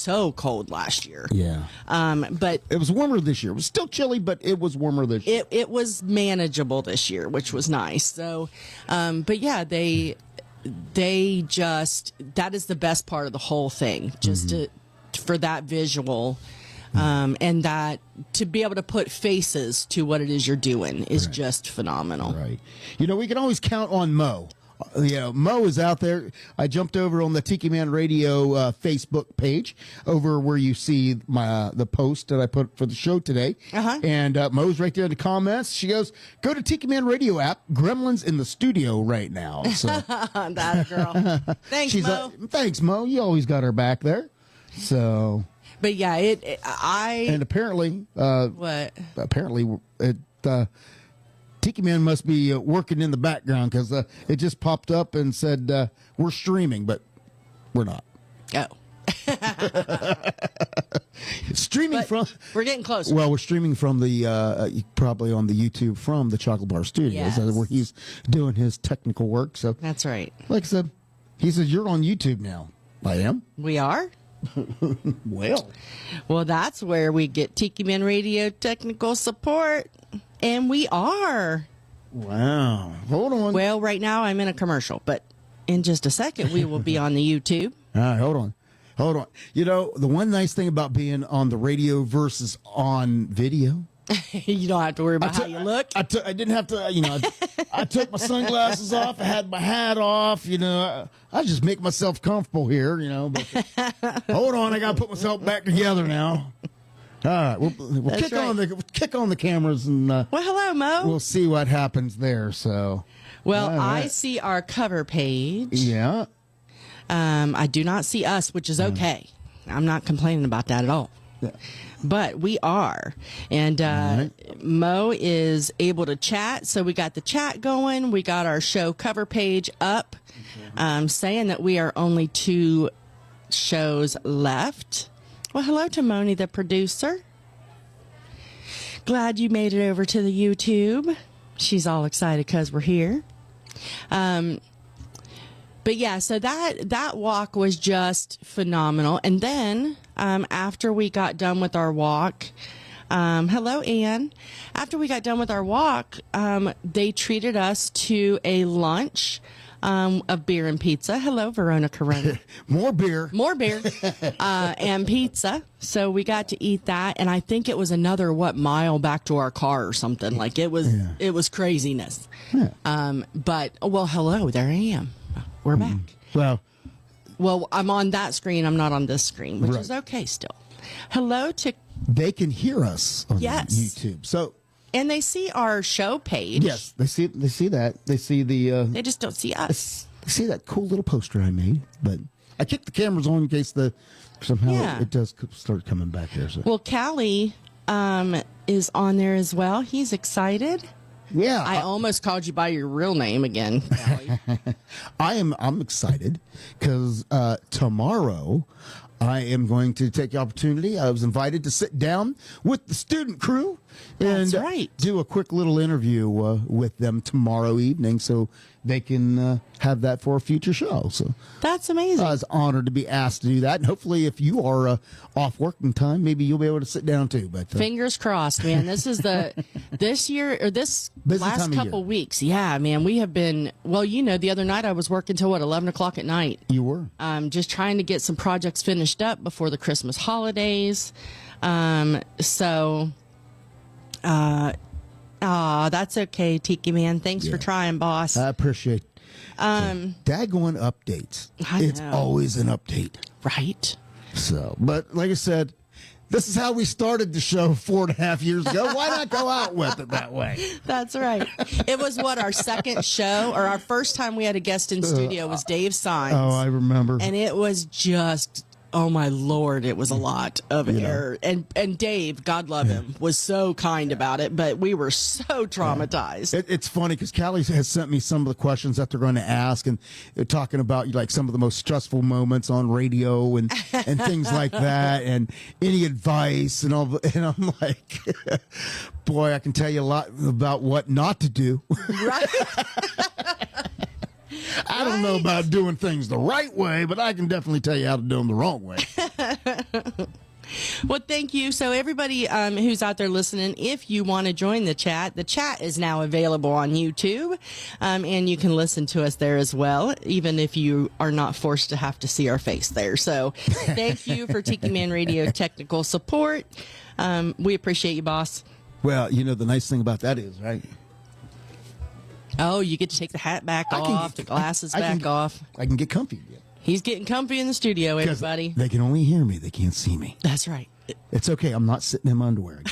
so cold last year. Yeah. But it was warmer this year. It was still chilly, but it was warmer this year. It was manageable this year, which was nice. So, but yeah, they just, that is the best part of the whole thing, just for that visual. And that to be able to put faces to what it is you're doing is just phenomenal. Right. You know, we can always count on Mo. Mo is out there. I jumped over on the Tiki Man Radio Facebook page over where you see the post that I put for the show today. And Mo's right there in the comments. She goes, go to Tiki Man Radio app. Gremlin's in the studio right now. So. That girl. Thanks, Mo. Thanks, Mo. You always got her back there. So... But yeah, and apparently, what? Apparently, Tiki Man must be working in the background because it just popped up and said we're streaming, but we're not. Oh, streaming from. We're getting closer. Well, we're streaming from the probably on the YouTube from the Chocolate Bar Studios, where he's doing his technical work. So that's right. Like I said, he says you're on YouTube now. I am. We are. Well, that's where we get Tiki Man Radio technical support, and we are. Wow. Hold on. Well, right now I'm in a commercial, but in just a second we will be on the YouTube. All right, hold on. You know, the one nice thing about being on the radio versus on video, you don't have to worry about how you look. I didn't have to, I took my sunglasses off. I had my hat off. I just make myself comfortable here, But hold on, I got to put myself back together now. All right, we'll kick on the cameras and well, hello, Mo. We'll see what happens there. So, well, I see our cover page. Yeah. I do not see us, which is okay. I'm not complaining about that at all. Yeah. But we are. And Mo is able to chat. So we got the chat going. We got our show cover page up, saying that we are only 2 shows left. Well, hello to Moni, the producer. Glad you made it over to the YouTube. She's all excited because we're here. But yeah, so that walk was just phenomenal. And then after we got done with our walk, hello, Ann. After we got done with our walk, they treated us to a lunch of beer and pizza. Hello, Verona Corona. More beer, and pizza. So we got to eat that, and I think it was another mile back to our car or something. Like it was craziness. Yeah. But well, hello, there I am. We're back. Well, I'm on that screen. I'm not on this screen, which is okay still. Hello to. They can hear us on YouTube. So. And they see our show page. Yes, they see that. They see the. They just don't see us. They see that cool little poster I made, but I kicked the cameras on in case somehow it does start coming back there. So. Well, Callie is on there as well. He's excited. Yeah, I almost called you by your real name again, Callie. I'm excited because tomorrow I am going to take the opportunity. I was invited to sit down with the student crew and do a quick little interview with them tomorrow evening so they can have that for a future show. So that's amazing. I was honored to be asked to do that. And hopefully if you are off working time, maybe you'll be able to sit down too. But fingers crossed, man. This is this last couple weeks. Yeah, man, we have been, well, the other night I was working till 11 o'clock at night. You were? Just trying to get some projects finished up before the Christmas holidays. That's okay, Tiki Man. Thanks for trying, boss. I appreciate daggone updates. It's always an update. Right. So, but like I said, this is how we started the show 4.5 years ago. Why not go out with it that way? That's right. It was our second show, or our first time we had a guest in studio was Dave Sines. Oh, I remember. And it was just, oh my Lord, it was a lot of error. And Dave, God love him, was so kind about it, but we were so traumatized. It's funny because Callie has sent me some of the questions that they're going to ask, and they're talking about like some of the most stressful moments on radio and things like that, and any advice and all. And I'm like, boy, I can tell you a lot about what not to do. Right. I don't know about doing things the right way, but I can definitely tell you how to do them the wrong way. Well, thank you. So everybody who's out there listening, if you want to join the chat is now available on YouTube, and you can listen to us there as well, even if you are not forced to have to see our face there. So thank you for Tiki Man Radio technical support. We appreciate you, boss. Well, you know, the nice thing about that is, right? Oh, you get to take the hat back off, the glasses back off. I can get comfy again. He's getting comfy in the studio, everybody. They can only hear me. They can't see me. That's right. It's okay. I'm not sitting in my underwear.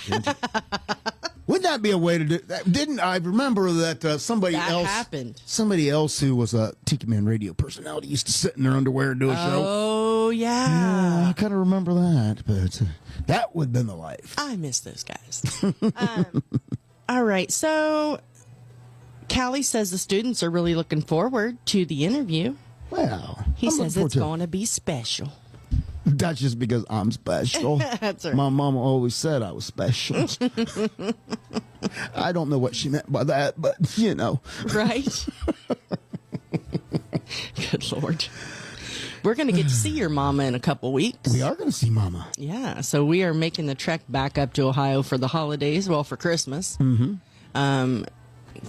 Wouldn't that be a way to do that? Didn't I remember that somebody else who was a Tiki Man Radio personality used to sit in their underwear and do a show? Oh, yeah. Yeah, I kind of remember that, but that would have been the life. I miss those guys. All right. So Callie says the students are really looking forward to the interview. Well, he says it's going to be special. That's just because I'm special. That's right. My mama always said I was special. I don't know what she meant by that, but you know. Right? Good Lord. We're going to get to see your mama in a couple weeks. We are going to see mama. Yeah. So we are making the trek back up to Ohio for the holidays. Well, for Christmas. Mm-hmm.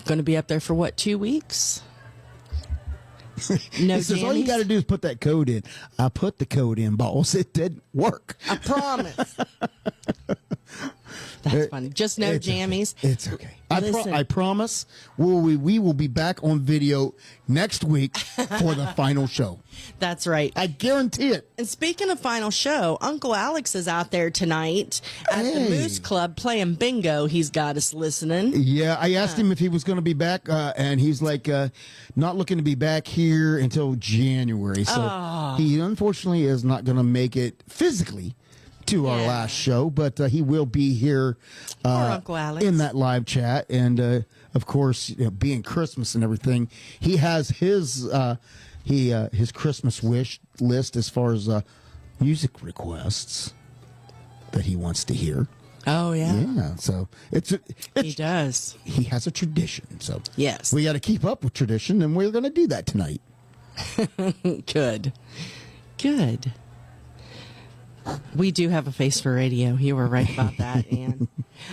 Going to be up there for what, 2 weeks? No, he says all you got to do is put that code in. I put the code in, boss. It didn't work. I promise. That's funny. Just no jammies. Okay. It's okay. I promise we will be back on video next week for the final show. That's right. I guarantee it. And speaking of final show, Uncle Alex is out there tonight at the Moose Club playing bingo. He's got us listening. Yeah, I asked him if he was going to be back, and he's like, not looking to be back here until January. So he unfortunately is not going to make it physically to our last show, but he will be here Uncle Alex. In that live chat. And of course, you know, being Christmas and everything, he has his Christmas wish list as far as music requests that he wants to hear. Oh yeah, yeah. So he does. He has a tradition. So yes, we got to keep up with tradition, and we're going to do that tonight. Good. We do have a face for radio. You were right about that,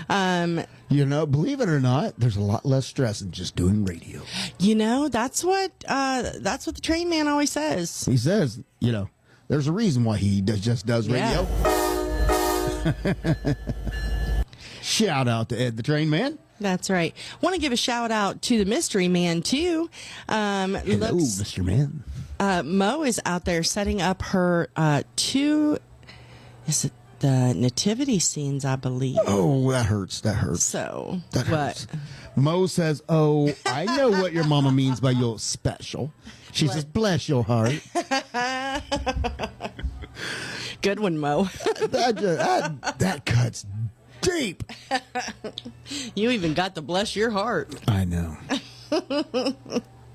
Ann. You know, believe it or not, there's a lot less stress than just doing radio. You know, that's what the train man always says. He says, you know, there's a reason why he just does radio. Shout out to Ed the Train Man. That's right. Want to give a shout out to the Mystery Man too. Hello, Mr. Man. Mo is out there setting up her is it the nativity scenes, I believe. Oh, that hurts. So that hurts. Mo says, "Oh, I know what your mama means by your special." She says, "Bless your heart." Good one, Mo. that cuts deep. You even got to bless your heart. I know.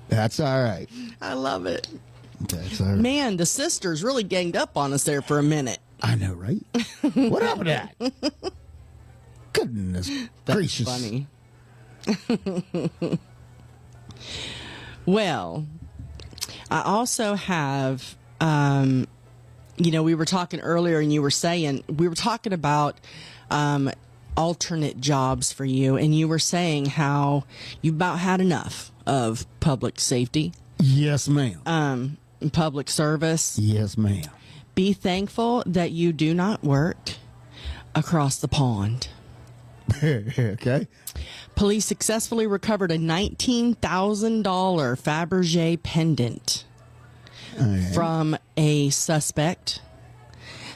That's all right. I love it. That's all right. Man, the sisters really ganged up on us there for a minute. I know, right? What happened to that? Goodness gracious. Funny. Well, I also have, you know, we were talking earlier and you were saying, we were talking about alternate jobs for you, and you were saying how you about had enough of public safety. Yes, ma'am. Public service. Yes, ma'am. Be thankful that you do not work across the pond. Okay. Police successfully recovered a $19,000 Fabergé pendant from a suspect.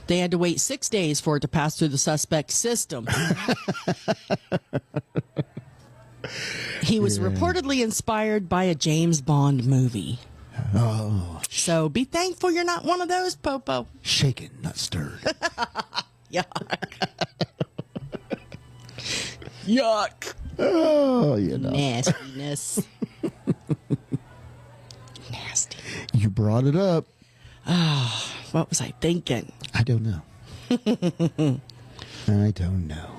They had to wait 6 days for it to pass through the suspect's system. He was reportedly inspired by a James Bond movie. Oh. So be thankful you're not one of those, Popo. Shaken, not stirred. Yuck. Yuck. Oh, you know. Nastiness. Nasty. You brought it up. What was I thinking? I don't know. I don't know.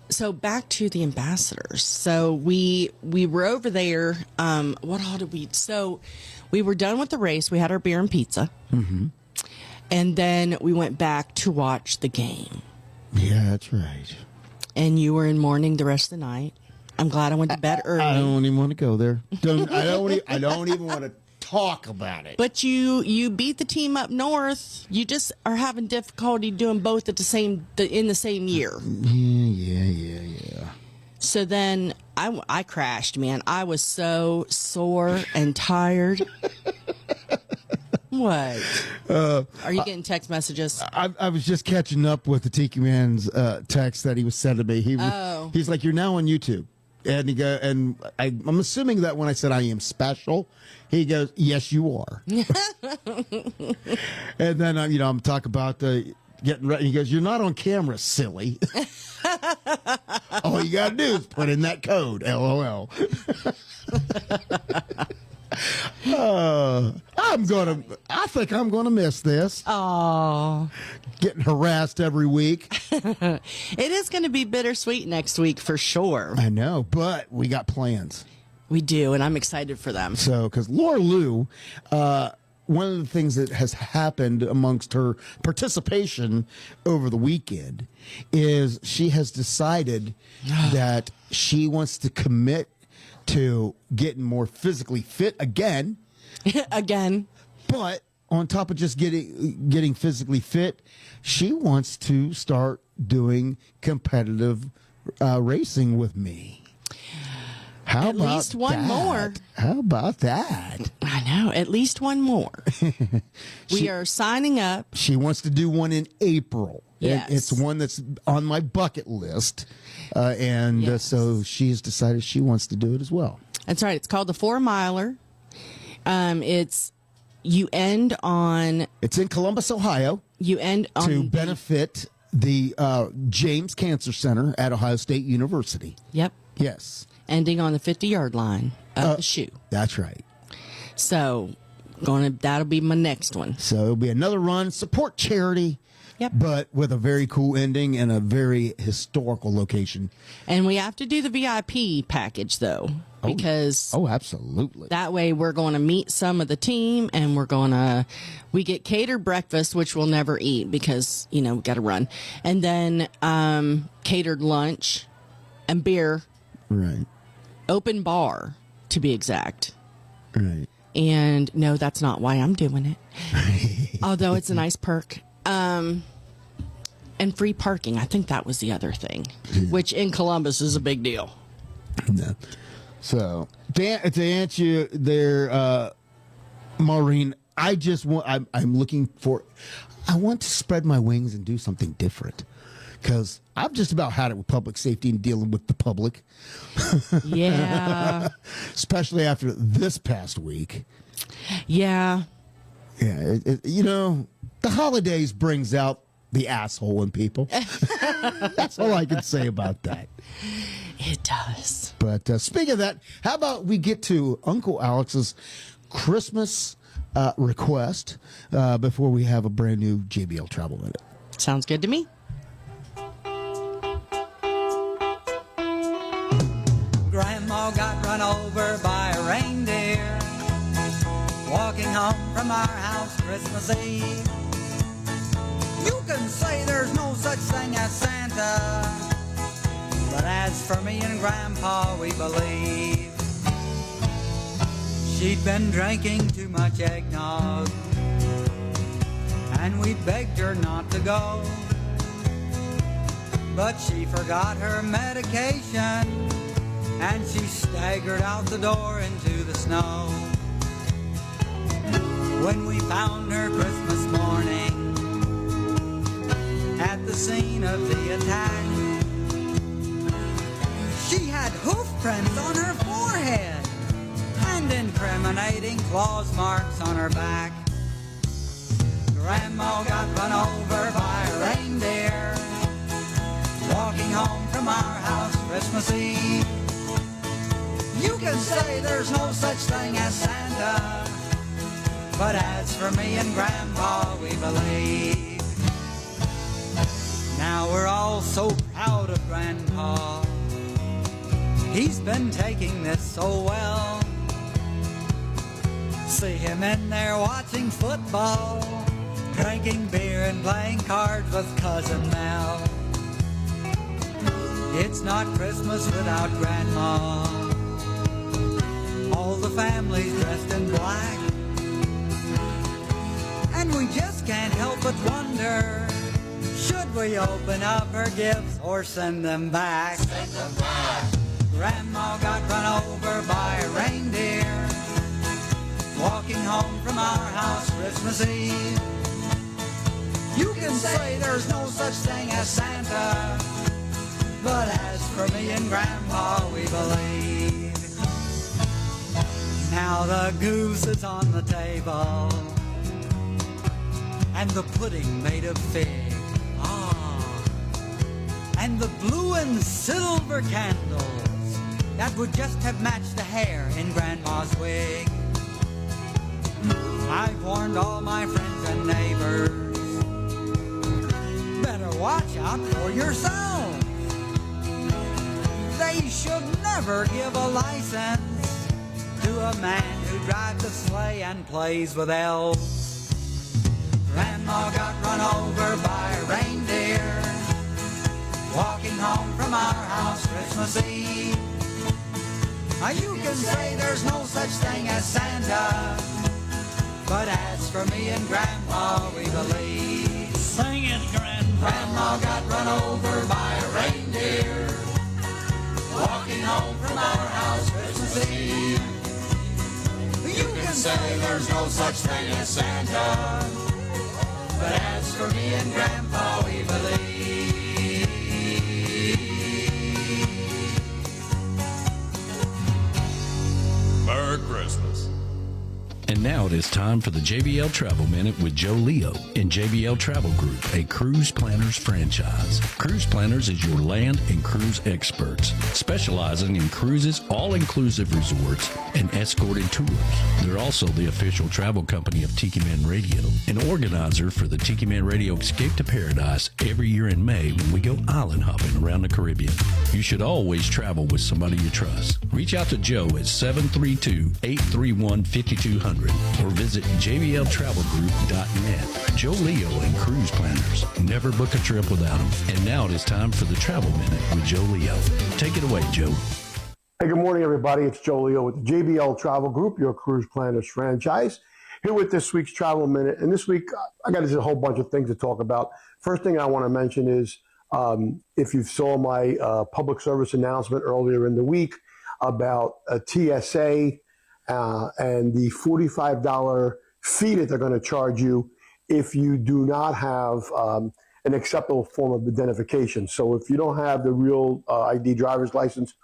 So back to the ambassadors. So we were over there. What all did we? So we were done with the race. We had our beer and pizza, and then we went back to watch the game. Yeah, that's right. And you were in mourning the rest of the night. I'm glad I went to bed early. I don't even want to go there. I don't even want to talk about it. But you beat the team up north. You just are having difficulty doing both at in the same year. Yeah. So then I crashed, man. I was so sore and tired. What? Are you getting text messages? I was just catching up with the Tiki Man's text that he was sending me. He's like, "You're now on YouTube." And I'm assuming that when I said I am special, he goes, "Yes, you are." And then I'm talking about getting ready. He goes, "You're not on camera, silly." All you gotta do is put in that code, LOL. I think I'm gonna miss this. Oh, getting harassed every week. It is going to be bittersweet next week for sure. I know, but we got plans. We do, and I'm excited for them. So, because Laura Lou, one of the things that has happened amongst her participation over the weekend is she has decided that she wants to commit to getting more physically fit again. Again. But on top of just getting physically fit, she wants to start doing competitive racing with me. How at about least one that? more. How about that? I know, at least one more. We are signing up. She wants to do one in April. Yes. It's one that's on my bucket list. So she's decided she wants to do it as well. That's right. It's called the 4 Miler. You end on. It's in Columbus, Ohio. You end on to benefit the James Cancer Center at Ohio State University. Yep. Yes. Ending on the 50-yard line of the shoe. That's right. So, that'll be my next one. So it'll be another run. Support charity. Yep. But with a very cool ending and a very historical location. And we have to do the VIP package, though, because absolutely. That way we're going to meet some of the team, and we get catered breakfast, which we'll never eat because, we got to run. And then catered lunch and beer. Right. Open bar, to be exact. Right. And no, that's not why I'm doing it. Although it's a nice perk. And free parking. I think that was the other thing, which in Columbus is a big deal. No. So to answer you there, Maureen, I'm looking for. I want to spread my wings and do something different because I've just about had it with public safety and dealing with the public. Yeah. Especially after this past week. Yeah. Yeah. The holidays brings out the asshole in people. That's all I can say about that. It does. But speaking of that, how about we get to Uncle Alex's Christmas request before we have a brand new JBL Travel Minute. Sounds good to me. Grandma got run over by a reindeer walking home from our house Christmas Eve. You can say there's no such thing as Santa, but as for me and Grandpa, we believe. She'd been drinking too much eggnog, and we begged her not to go. But she forgot her medication, and she staggered out the door into the snow. When we found her Christmas morning at the scene of the attack, she had hoof prints on her forehead and incriminating claws marks on her back. Grandma got run over by a reindeer walking home from our house Christmas Eve. You can say there's no such thing as Santa, but as for me and Grandpa, we believe. Now we're all all so proud of Grandpa. He's been taking this so well. See him in there watching football, drinking beer and playing cards with Cousin Mel. It's not Christmas without Grandma. All the family's dressed in black, and we just can't help but wonder, should we open up her gifts or send them back? Send them back. Grandma got run over by a reindeer, walking home from our house Christmas Eve. You can say there's no such thing as Santa, but as for me and Grandpa, we believe. Now the goose is on the table, and the pudding made of fig. Ah, and the blue and silver candles that would just have matched the hair in Grandma's wig. I've warned all my friends and neighbors, better watch out for yourselves. They should never give a license to a man who drives a sleigh and plays with elves. Grandma got run over by a reindeer, walking home from our house Christmas Eve. Now you can say there's no such thing as Santa, but as for me and Grandma, we believe. Sing it, Grandma. Grandma got run over by a reindeer, walking home from our house Christmas Eve. You can say there's no such thing as Santa, but as for me and Grandpa, we believe. Merry Christmas. And now it is time for the JBL Travel Minute with Joe Leo in JBL Travel Group, a cruise planners franchise. Cruise Planners is your land and cruise experts, specializing in cruises, all-inclusive resorts, and escorted tours. They're also the official travel company of Tiki Man Radio, an organizer for the Tiki Man Radio Escape to Paradise every year in May when we go island hopping around the Caribbean. You should always travel with somebody you trust. Reach out to Joe at 732-831-5200 or visit jbltravelgroup.net. Joe Leo and Cruise Planners. Never book a trip without them. And now it is time for the Travel Minute with Joe Leo. Take it away, Joe. Hey, good morning, everybody. It's Joe Leo with the JBL Travel Group, your Cruise Planners franchise, here with this week's Travel Minute. And this week, I got a whole bunch of things to talk about. First thing I want to mention is if you saw my public service announcement earlier in the week about a TSA and the $45 fee that they're going to charge you if you do not have an acceptable form of identification. So if you don't have the real ID driver's license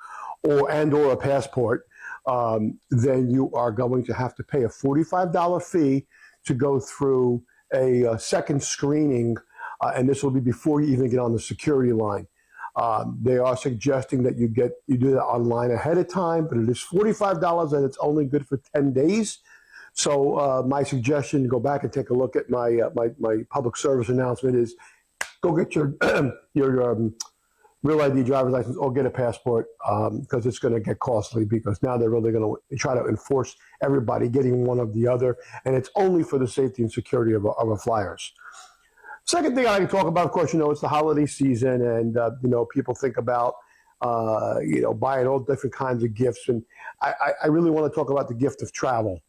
or a passport, then you are going to have to pay a $45 fee to go through a second screening, and this will be before you even get on the security line. They are suggesting that you do that online ahead of time, but it is $45 and it's only good for 10 days. So my suggestion, go back and take a look at my my public service announcement, is go get your real ID driver's license or get a passport, because it's going to get costly, because now they're really going to try to enforce everybody getting one of the other, and it's only for the safety and security of our flyers. Second thing I can talk about, of course, it's the holiday season, and people think about buying all different kinds of gifts, and I really want to talk about the gift of travel.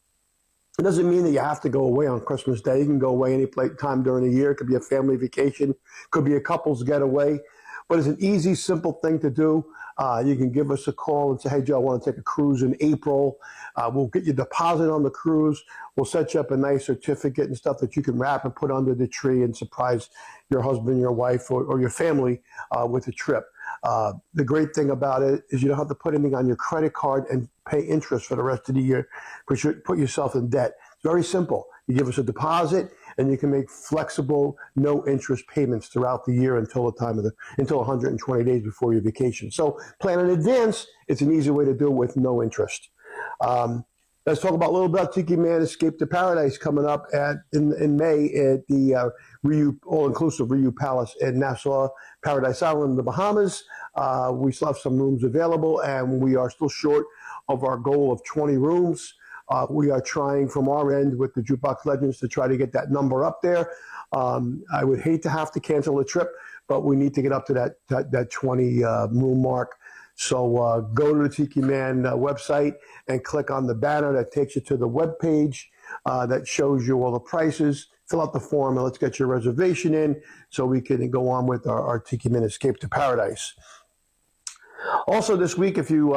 It doesn't mean that you have to go away on Christmas Day. You can go away any time during the year. It could be a family vacation, could be a couple's getaway, but it's an easy, simple thing to do. You can give us a call and say, hey, Joe, I want to take a cruise in April. We'll get your deposit on the cruise. We'll set you up a nice certificate and stuff that you can wrap and put under the tree and surprise your husband, your wife, or your family with a trip. The great thing about it is you don't have to put anything on your credit card and pay interest for the rest of the year, because you put yourself in debt. It's very simple. You give us a deposit, and you can make flexible, no interest payments throughout the year until 120 days before your vacation. So plan in advance. It's an easy way to do it with no interest. Let's talk about a little about Tiki Man Escape to Paradise coming up in May at the Riu all-inclusive Riu Palace in Nassau, Paradise Island in the Bahamas. We still have some rooms available, and we are still short of our goal of 20 rooms. We are trying from our end with the Jukebox Legends to try to get that number up there. I would hate to have to cancel the trip, but we need to get up to that 20 room mark. So go to the Tiki Man website and click on the banner that takes you to the web page that shows you all the prices. Fill out the form and let's get your reservation in so we can go on with our Tiki Man Escape to Paradise. Also this week, if you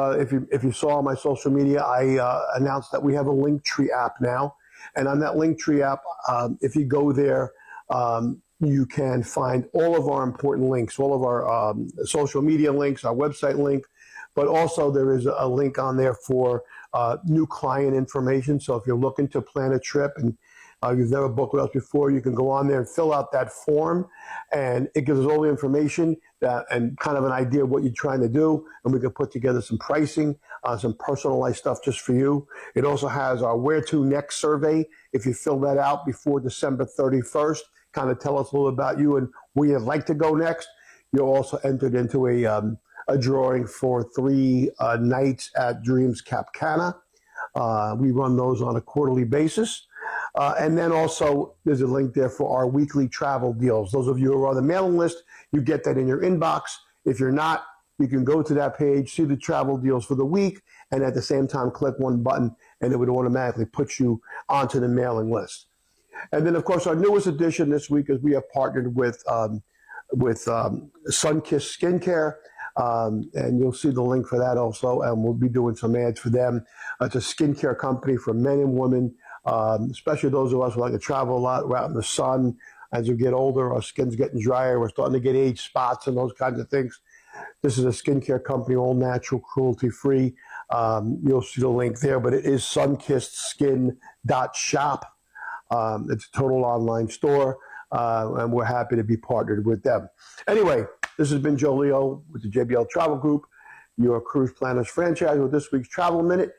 saw on my social media, I announced that we have a Linktree app now. And on that Linktree app, if you go there, you can find all of our important links, all of our social media links, our website link, but also there is a link on there for new client information. So if you're looking to plan a trip and you've never booked with us before, you can go on there and fill out that form, and it gives us all the information and kind of an idea of what you're trying to do, and we can put together some pricing, some personalized stuff just for you. It also has our Where to Next survey. If you fill that out before December 31st, kind of tell us a little about you and where you'd like to go next. You're also entered into a drawing for 3 nights at Dreams Cap Cana. We run those on a quarterly basis. And then also there's a link there for our weekly travel deals. Those of you who are on the mailing list, you get that in your inbox. If you're not, you can go to that page, see the travel deals for the week, and at the same time click one button and it would automatically put you onto the mailing list. And then, of course, our newest addition this week is we have partnered with Sunkissed Skincare, and you'll see the link for that also, and we'll be doing some ads for them. It's a skincare company for men and women, especially those of us who like to travel a lot. We're out in the sun. As we get older, our skin's getting drier. We're starting to get age spots and those kinds of things. This is a skincare company, all natural, cruelty-free. You'll see the link there, but it is sunkissedskin.shop. It's a total online store, and we're happy to be partnered with them. Anyway, this has been Joe Leo with the JBL Travel Group, your cruise planners franchise with this week's Travel Minute.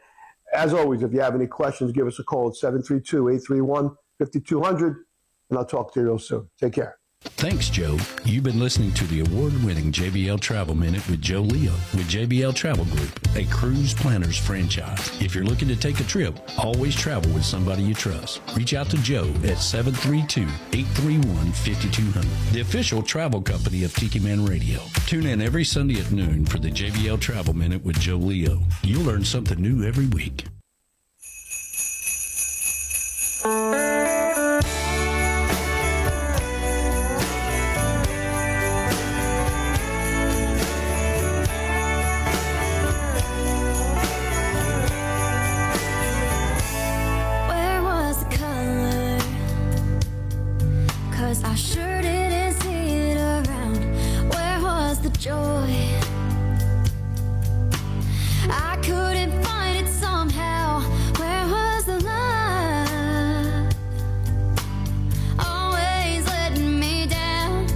As always, if you have any questions, give us a call at 732-831-5200, and I'll talk to you real soon. Take care. Thanks, Joe. You've been listening to the award-winning JBL Travel Minute with Joe Leo with JBL Travel Group, a cruise planners franchise. If you're looking to take a trip, always travel with somebody you trust. Reach out to Joe at 732-831-5200, the official travel company of Tiki Man Radio. Tune in every Sunday at noon for the JBL Travel Minute with Joe Leo. You'll learn something new every week. I sure didn't see it around. Where was the joy? I couldn't find it somehow. Where was the love? Always letting me down.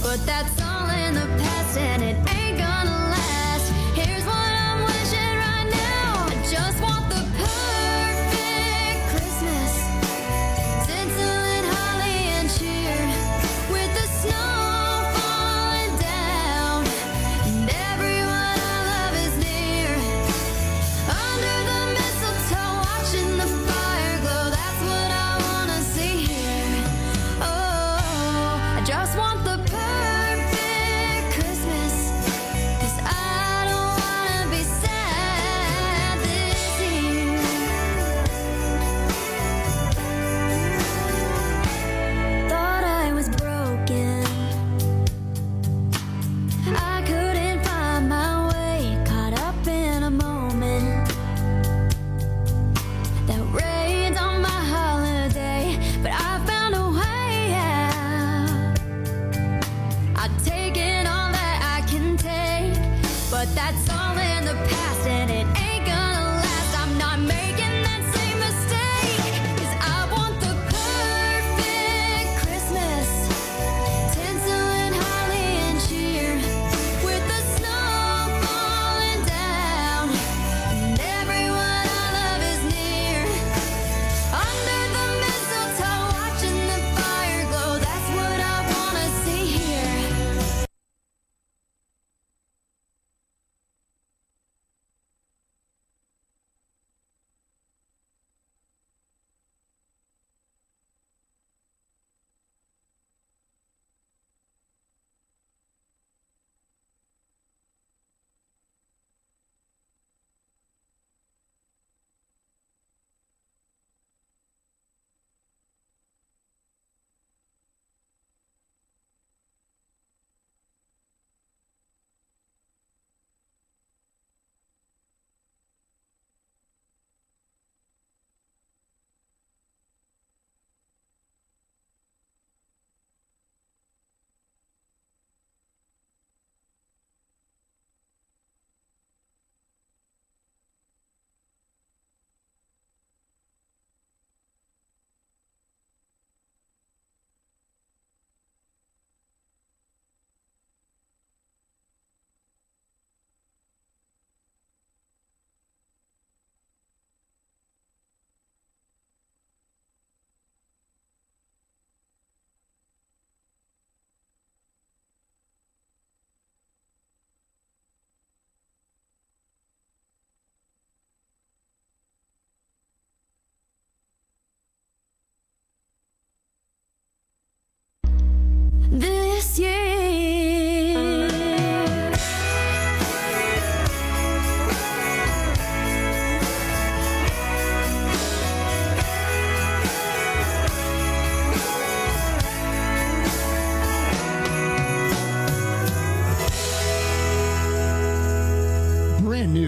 But that's all in the past and it ain't gonna last. Here's what I'm wishing right now. I just want the perfect Christmas. Scintillant holly and cheer. With the snow falling down and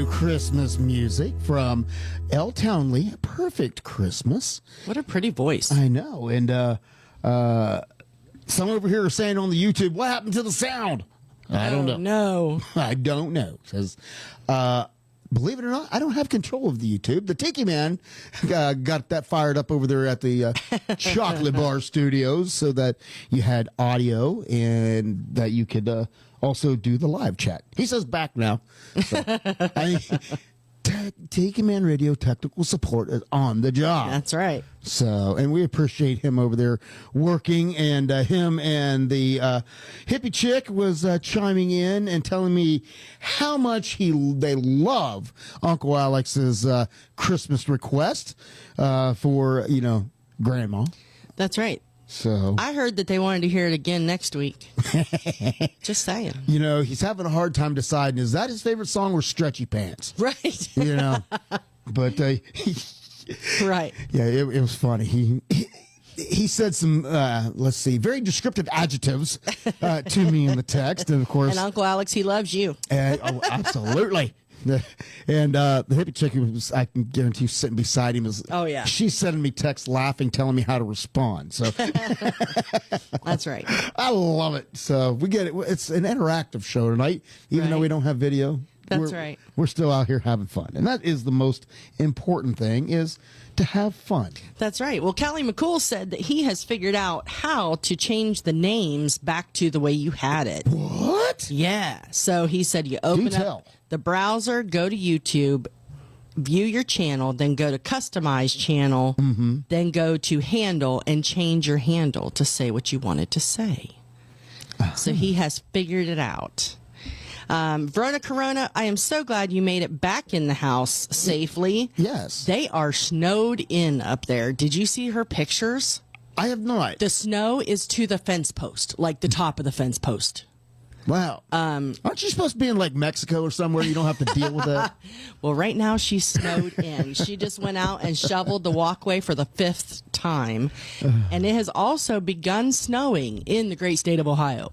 Christmas music from L. Townley, Perfect Christmas. What a pretty voice. I know. And some over here are saying on the YouTube, what happened to the sound? I don't know. No. I don't know. Says, believe it or not, I don't have control of the YouTube. The Tiki Man got that fired up over there at the Chocolate Bar Studios so that you had audio and that you could also do the live chat. He says back now. So, Tiki Man Radio technical support is on the job. That's right. So, and we appreciate him over there working, and him and the hippie chick was chiming in and telling me how much they love Uncle Alex's Christmas request for Grandma. That's right. So I heard that they wanted to hear it again next week. Just saying. He's having a hard time deciding, is that his favorite song or Stretchy Pants? Right. But right. Yeah, it was funny. He said some, very descriptive adjectives to me in the text. And, of course. And Uncle Alex, he loves you. Absolutely. And the hippie chick, I can guarantee you, sitting beside him is. Oh, yeah. She's sending me texts, laughing, telling me how to respond. So that's right. I love it. So we get it. It's an interactive show tonight, even though we don't have video. That's right. We're still out here having fun, and that is the most important thing: is to have fun. That's right. Well, Callie McCool said that he has figured out how to change the names back to the way you had it. What? Yeah. So he said you open up the browser, go to YouTube, view your channel, then go to customize channel, then go to handle and change your handle to say what you wanted to say. So he has figured it out. Verona Corona, I am so glad you made it back in the house safely. Yes. They are snowed in up there. Did you see her pictures? I have not. The snow is to the fence post, like the top of the fence post. Wow. Aren't you supposed to be in like Mexico or somewhere? You don't have to deal with that. Well, right now she's snowed in. She just went out and shoveled the walkway for the 5th time. And it has also begun snowing in the great state of Ohio.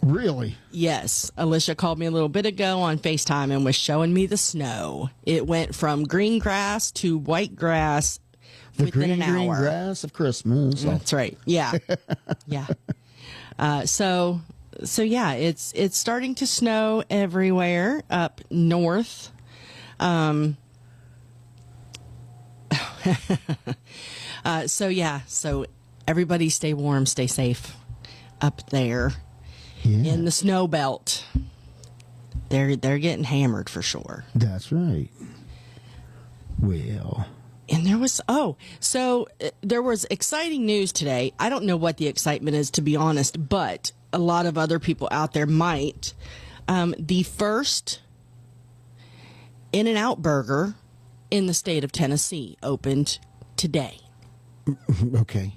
Really? Yes. Alicia called me a little bit ago on FaceTime and was showing me the snow. It went from green grass to white grass within an hour. Green grass of Christmas. That's right. Yeah. Yeah. So yeah, it's starting to snow everywhere up north. So everybody stay warm, stay safe up there. Yeah. In the snow belt. They're getting hammered for sure. That's right. Well. And there was there was exciting news today. I don't know what the excitement is, to be honest, but a lot of other people out there might. The first In-N-Out burger in the state of Tennessee opened today. Okay.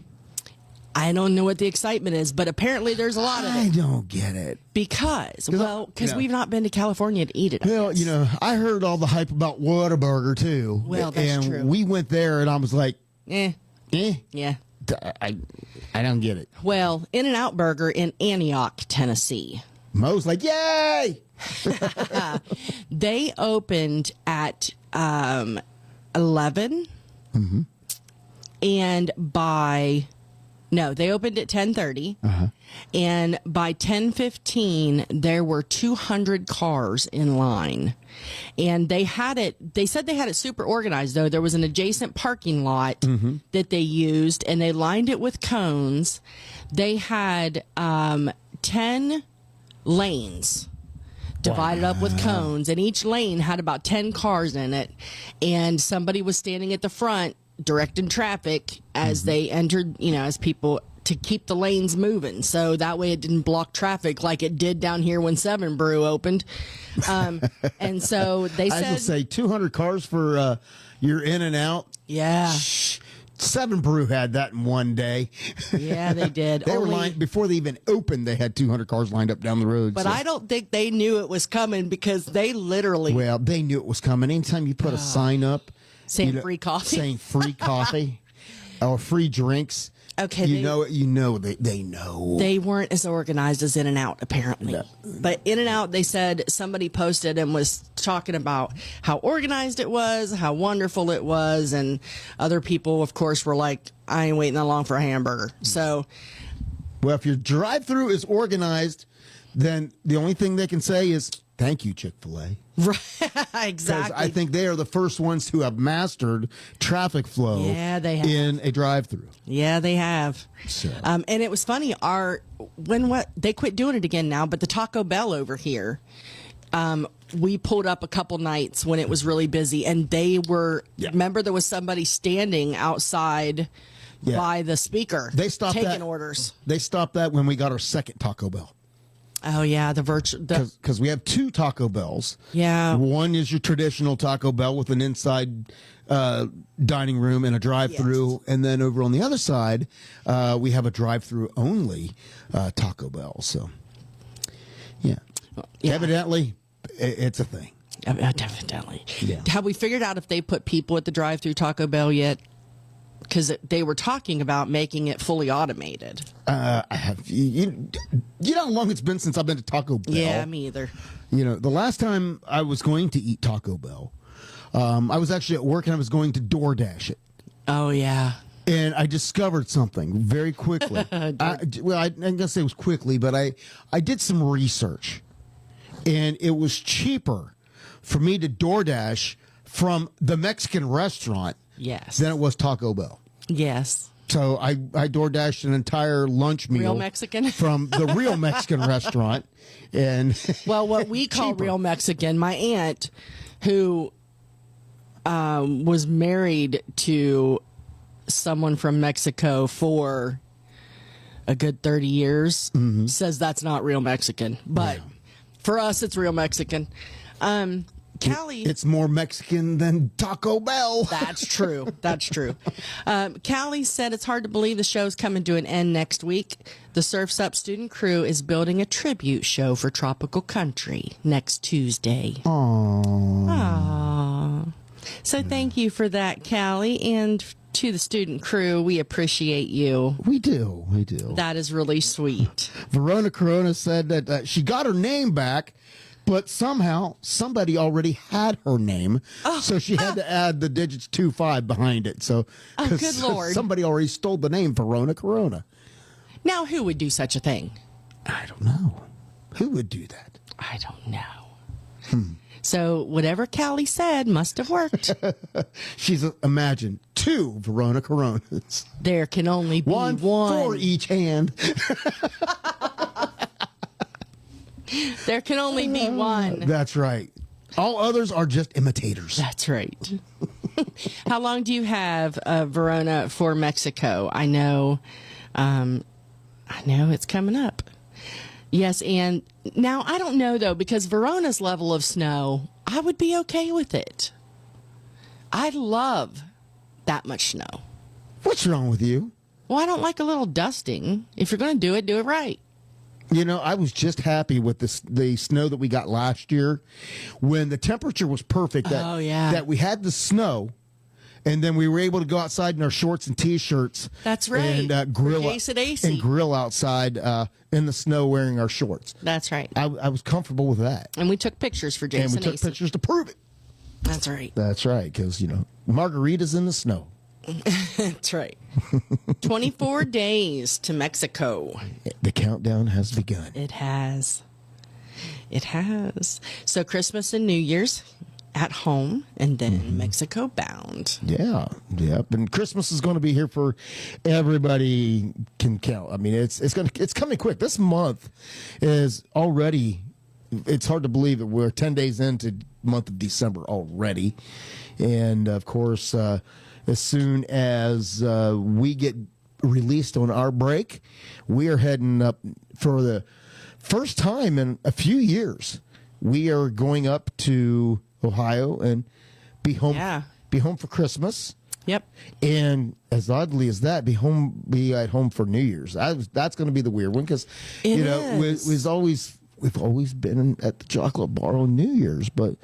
I don't know what the excitement is, but apparently there's a lot of it. I don't get it. Because we've not been to California to eat it. Well, I heard all the hype about Whataburger too. Well, that's true. We went there and I was like, Yeah. I don't get it. Well, In-N-Out Burger in Antioch, Tennessee. Mo's like, yay! They opened at 11. Mm-hmm. And they opened at 10:30. Uh-huh. And by 10:15, there were 200 cars in line. And they said they had it super organized, though. There was an adjacent parking lot that they used, and they lined it with cones. They had 10 lanes divided up with cones, and each lane had about 10 cars in it. And somebody was standing at the front directing traffic as they entered, as people, to keep the lanes moving. So that way it didn't block traffic like it did down here when Seven Brew opened. And so they said... I was going to say 200 cars for your In-N-Out. Yeah. Seven Brew had that in one day. Yeah, they did. They were lined, before they even opened, they had 200 cars lined up down the road. But I don't think they knew it was coming because they literally... Well, they knew it was coming. Anytime you put a sign up... Saying free coffee. Saying free coffee or free drinks. Okay, You know they know. They weren't as organized as In-N-Out, apparently. No. But In-N-Out, they said somebody posted and was talking about how organized it was, how wonderful it was, and other people, of course, were like, I ain't waiting that long for a hamburger. So, Well, if your drive-through is organized, then the only thing they can say is, thank you, Chick-fil-A. right, Because exactly. I think they are the first ones to have mastered traffic flow Yeah, they have. in a drive-through. Yeah, they have. So. And it was funny. They quit doing it again now, but the Taco Bell over here, we pulled up a couple nights when it was really busy, and they were. Yeah. Remember, there was somebody standing outside Yeah. by the speaker. They stopped taking that. orders. They stopped that when we got our second Taco Bell. Oh yeah, the virtual. Because we have two Taco Bells. Yeah. One is your traditional Taco Bell with an inside dining room and a drive-through, Yes. and then over on the other side, we have a drive-through only Taco Bell. So, yeah. Evidently, it's a thing. Definitely. Yeah. Have we figured out if they put people at the drive-through Taco Bell yet? Because they were talking about making it fully automated. I have. You know how long it's been since I've been to Taco Bell? Yeah, me either. You know, the last time I was going to eat Taco Bell, I was actually at work and I was going to DoorDash it. Oh yeah. And I discovered something very quickly. I'm going to say it was quickly, but I did some research. And it was cheaper for me to DoorDash from the Mexican restaurant Yes. than it was Taco Bell. Yes. So I DoorDashed an entire lunch meal. Real Mexican? From the real Mexican restaurant. And Well, what we call Cheaper. real Mexican, my aunt, who was married to someone from Mexico for a good 30 years, says that's not real Mexican. But for us, it's real Mexican. Callie, it's more Mexican than Taco Bell. that's true. That's true. Callie said it's hard to believe the show's coming to an end next week. The Surf's Up student crew is building a tribute show for Tropical Country next Tuesday. Aww. So thank you for that, Callie, and to the student crew, we appreciate you. We do. That is really sweet. Verona Corona said that she got her name back, but somehow somebody already had her name, so she had to add the digits 25 behind it. So, good Lord. somebody already stole the name Verona Corona. Now, who would do such a thing? I don't know. Who would do that? I don't know. So whatever Callie said must have worked. She's imagine 2 Verona Coronas, There can only be one for each hand. There can only be one. That's right. All others are just imitators. That's right. How long do you have, Verona, for Mexico? I know it's coming up. Yes, and now I don't know though, because Verona's level of snow, I would be okay with it. I love that much snow. What's wrong with you? Well, I don't like a little dusting. If you're going to do it right. You know, I was just happy with the snow that we got last year when the temperature was perfect. That we had the snow, and then we were able to go outside in our shorts and T-shirts. That's right. And grill Case at AC. and grill outside in the snow wearing our shorts. That's right. I was comfortable with that. And we took pictures for Jason And we took AC. pictures to prove it. That's right. That's right, because, you know, margaritas in the snow. That's right. 24 days to Mexico. The countdown has begun. It has. It has. So Christmas and New Year's at home, and then Mexico bound. Yeah, yep. And Christmas is going to be here for everybody can count. I mean, it's coming quick. This month is already. It's hard to believe that we're 10 days into the month of December already, and of course, as soon as we get released on our break, we are heading up for the first time in a few years. We are going up to Ohio and be home for Christmas. Yep. And as oddly as that, be at home for New Year's. That's going to be the weird one because we've always been at the chocolate bar on New Year's, but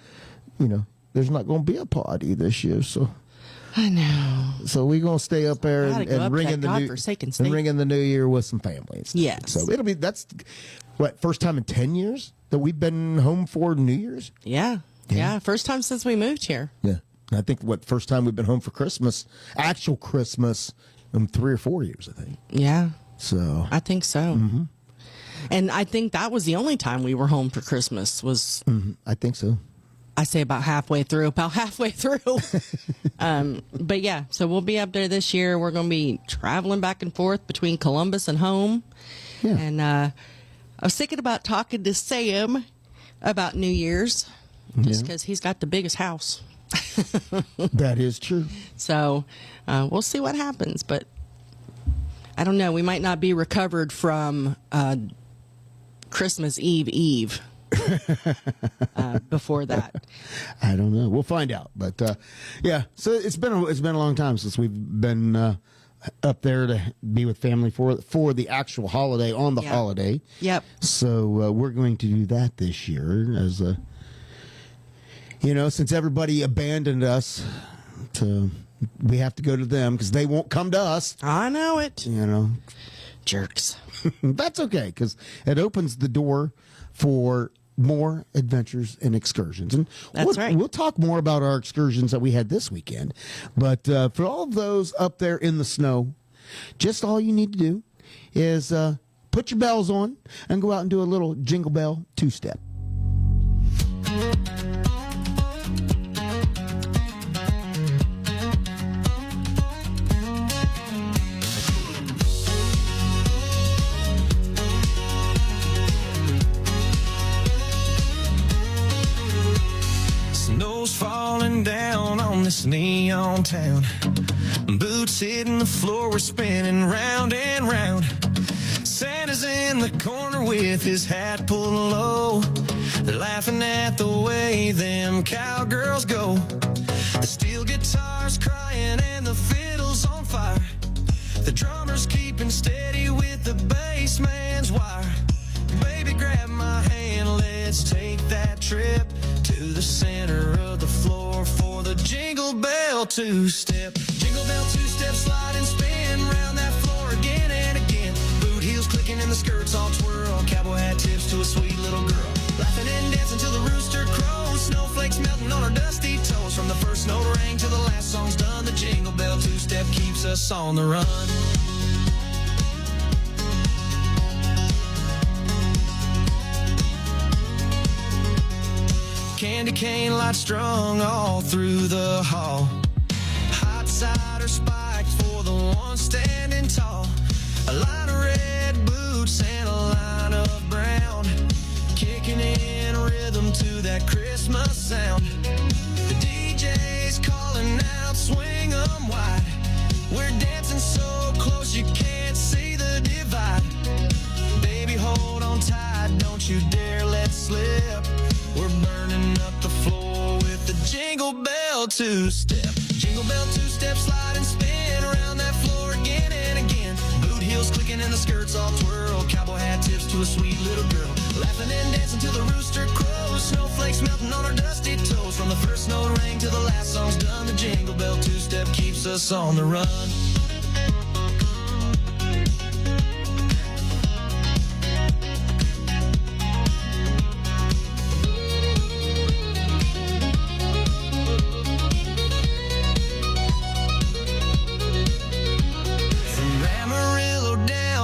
there's not going to be a party this year. So I know. So we're gonna stay up there Gotta go up ring that in the godforsaken and state. ring in the new year with some families. Yes. So that's what, first time in 10 years that we've been home for New Year's. Yeah. Yeah. First time since we moved here. Yeah. I think first time we've been home for Christmas, actual Christmas, in 3 or 4 years, I think. Yeah. So I think so. Mm-hmm. And I think that was the only time we were home for Christmas was, I think so. I say about halfway through. But yeah, so we'll be up there this year. We're going to be traveling back and forth between Columbus and home. Yeah. And I was thinking about talking to Sam about New Year's just because he's got the biggest house. That is true. So we'll see what happens. But I don't know. We might not be recovered from Christmas Eve before that. I don't know. We'll find out. But yeah, so it's been a long time since we've been up there to be with family for the actual holiday on the holiday. Yep. So we're going to do that this year as since everybody abandoned us, we have to go to them because they won't come to us. I know it. Jerks. That's okay because it opens the door for more adventures and excursions. And That's right. We'll talk more about our excursions that we had this weekend. But for all of those up there in the snow, just all you need to do is put your bells on and go out and do a little Jingle Bell two-step. Snow's falling down on this neon town. Boots hitting the floor, we're spinning round and round. Santa's in the corner with his hat pulled low. They're laughing at the way them cowgirls go. The steel guitar's crying and the fiddle's on fire. The drummer's keeping steady with the bass man's wire. Baby, grab my hand, let's take that trip to the center of the floor for the Jingle Bell two-step. Jingle Bell two-step, slide and spin round that floor again and again. Boot heels clicking and the skirts all twirl. Cowboy hat tips to a sweet little girl. Laughing and dancing till the rooster crows. Snowflakes melting on our dusty toes. From the first note ring till the last song's done, the Jingle Bell two-step keeps us on the run. Candy cane lights strung all through the hall. Hot cider spiked for the one standing tall. A line of red boots and a line of brown, kicking in rhythm to that Christmas sound. The DJ's calling out, swing 'em wide. We're dancing so close you can't see the divide. Baby, hold on tight, don't you dare let slip. We're burning up the floor with the Jingle Bell two-step. Jingle Bell two-step, slide and spin around that floor again and again. Boot heels clicking and the skirts all twirl. Cowboy hat tips to a sweet little girl. Laughing and dancing till the rooster crows. Snowflakes melting on our dusty toes. From the first note ring till the last song's done, the Jingle Bell two-step keeps us on the run.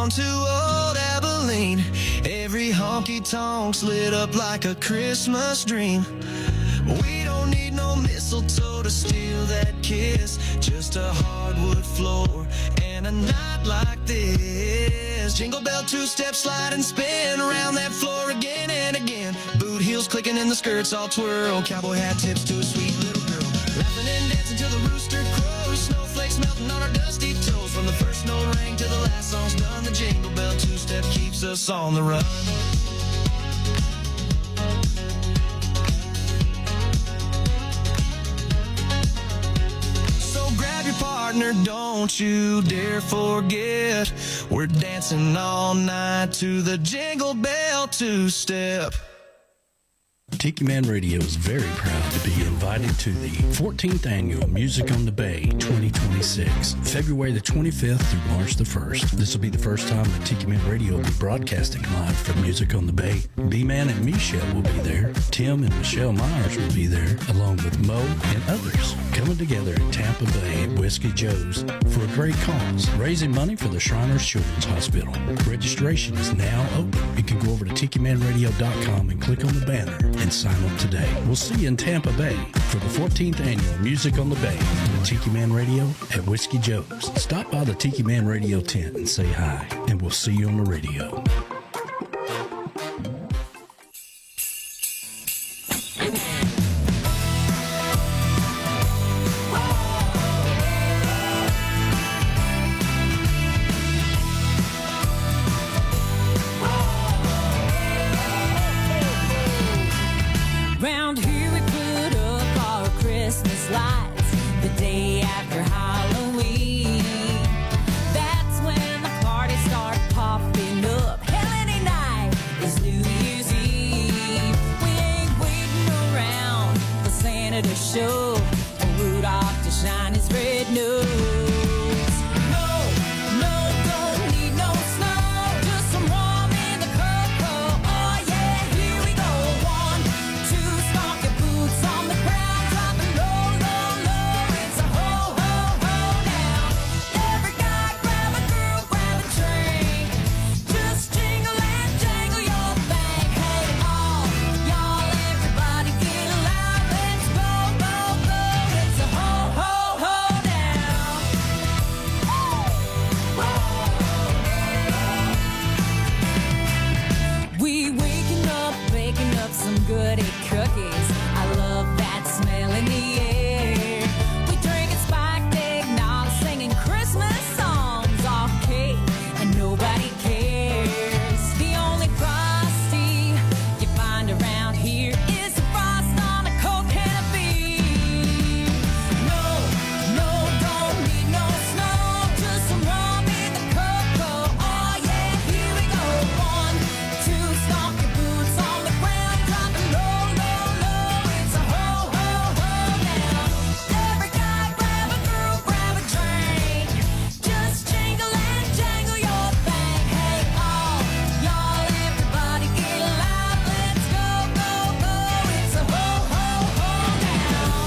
To old Abilene, every honky-tonk's lit up like a Christmas dream. We don't need no mistletoe to steal that kiss, just a hardwood floor and a night like this. Jingle Bell two-step, slide and spin around that floor again and again. Boot heels clicking and the skirts all twirl. Cowboy hat tips to a sweet little girl. Laughing and dancing till the rooster crows. Snowflakes melting on our dusty toes. From the first note ring till the last song's done, the Jingle Bell two-step keeps us on the run. So grab your partner, don't you dare forget. We're dancing all night to the Jingle Bell two-step. Tiki Man Radio is very proud to be invited to the 14th Annual Music on the Bay 2026, February the 25th through March the 1st. This will be the first time that Tiki Man Radio will be broadcasting live from Music on the Bay. B-Man and Michelle will be there. Tim and Michelle Myers will be there, along with Mo and others, coming together in Tampa Bay at Whiskey Joe's for a great cause, raising money for the Shriners Children's Hospital. Registration is now open. You can go over to TikiManRadio.com and click on the banner and sign up today. We'll see you in Tampa Bay for the 14th Annual Music on the Bay with Tiki Man Radio at Whiskey Joe's. Stop by the Tiki Man Radio tent and say hi, and we'll see you on the radio. Round here we put up our Christmas lights the day after Halloween. That's when the parties start popping up. Hell, any night is New Year's Eve. We ain't waiting around for Santa to show or Rudolph to shine his red nose. No, no, don't need no snow, just some warm in the cocoa. Oh yeah, here we go. 1, 2, stomp your boots on the ground, dropping low, low, low. It's a ho, ho, ho now. Every guy grab a girl, grab a drink. Just jingle and jangle your thing. Hey, all y'all, everybody get loud. Let's go, go, go. It's a ho, ho, ho now. We waking up, baking up some goody cookies. I love that smell in the air. We drinking spiked eggnog, singing Christmas songs off key, and nobody cares. The only frosty you find around here is the frost on a cold can of beer. No, no, don't need no snow, just some rum in the cocoa. Oh yeah, here we go. 1, 2, stomp your boots on the ground, dropping low, low, low. It's a ho, ho, ho now. Every guy grab a girl, grab a drink. Just jingle and jangle your thing. Hey, all y'all, everybody get loud. Let's go, go, go. It's a ho, ho, ho now.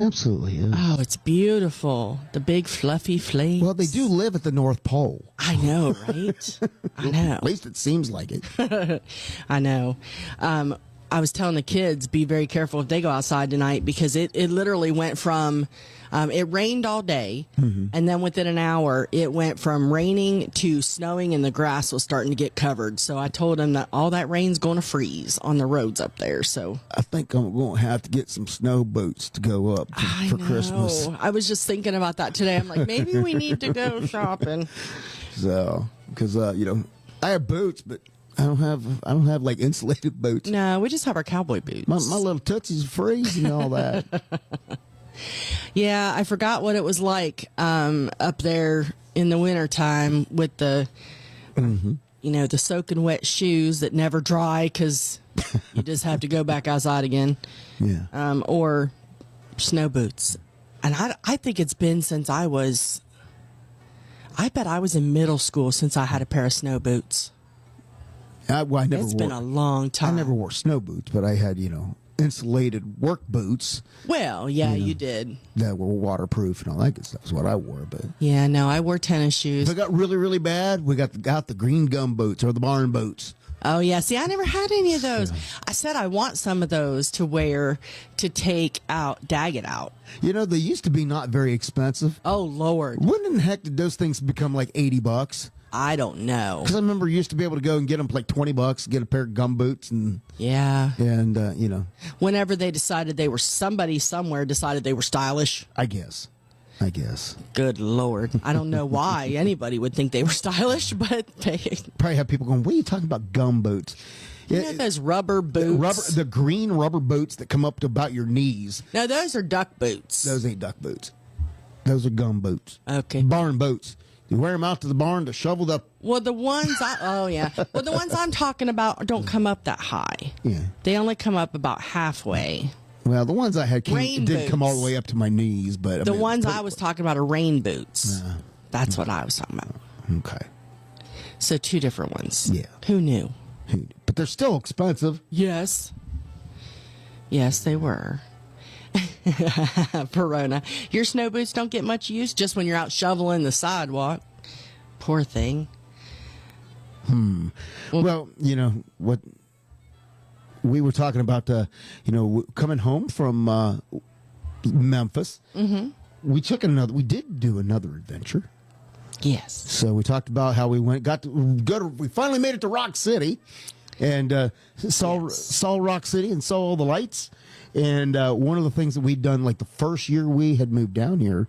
Absolutely is. Oh, it's beautiful. The big fluffy flakes. Well, they do live at the North Pole. I know, right? I know. At least it seems like it. I know. I was telling the kids, be very careful if they go outside tonight, because it literally went from, it rained all day, and then within an hour, it went from raining to snowing, and the grass was starting to get covered. So I told them that all that rain's going to freeze on the roads up there. So I think I'm going to have to get some snow boots to go up for Christmas. I was just thinking about that today. I'm like, maybe we need to go shopping. So, because I have boots, but I don't have like insulated boots. No, we just have our cowboy boots. My little tootsies freeze and all that. Yeah, I forgot what it was like up there in the wintertime with the, the soaking wet shoes that never dry because you just have to go back outside again. Yeah. Or snow boots. And I think it's been since I bet I was in middle school since I had a pair of snow boots. It's been a long time. I never wore snow boots, but I had, insulated work boots. Well, yeah, you did. That were waterproof and all that good stuff is what I wore. But yeah, no, I wore tennis shoes. If it got really, really bad, we got the green gum boots or the barn boots. Oh, yeah. See, I never had any of those. I said I want some of those to wear to take out Daggett out. They used to be not very expensive. Oh, Lord. When in the heck did those things become like $80? I don't know. Because I remember you used to be able to go and get them for like $20, get a pair of gum boots, and whenever they decided somebody somewhere decided they were stylish. I guess. Good Lord. I don't know why anybody would think they were stylish, but they probably have people going, what are you talking about gum boots? You know those rubber boots? The green rubber boots that come up to about your knees. No, those are duck boots. Those ain't duck boots. Those are gum boots. Okay. Barn boots. You wear them out to the barn to shovel the... Well, the ones the ones I'm talking about don't come up that high. Yeah. They only come up about halfway. Well, the ones I had did come all the way up to my knees, but... The ones I was talking about are rain boots. That's what I was talking about. Okay. So 2 different ones. Yeah. Who knew? But they're still expensive. Yes. Yes, they were. Perona. Your snow boots don't get much use just when you're out shoveling the sidewalk. Poor thing. Well, what we were talking about, coming home from Memphis. We did do another adventure. Yes. So we talked about how we we finally made it to Rock City and saw Rock City and saw all the lights. And one of the things that we'd done, like the first year we had moved down here,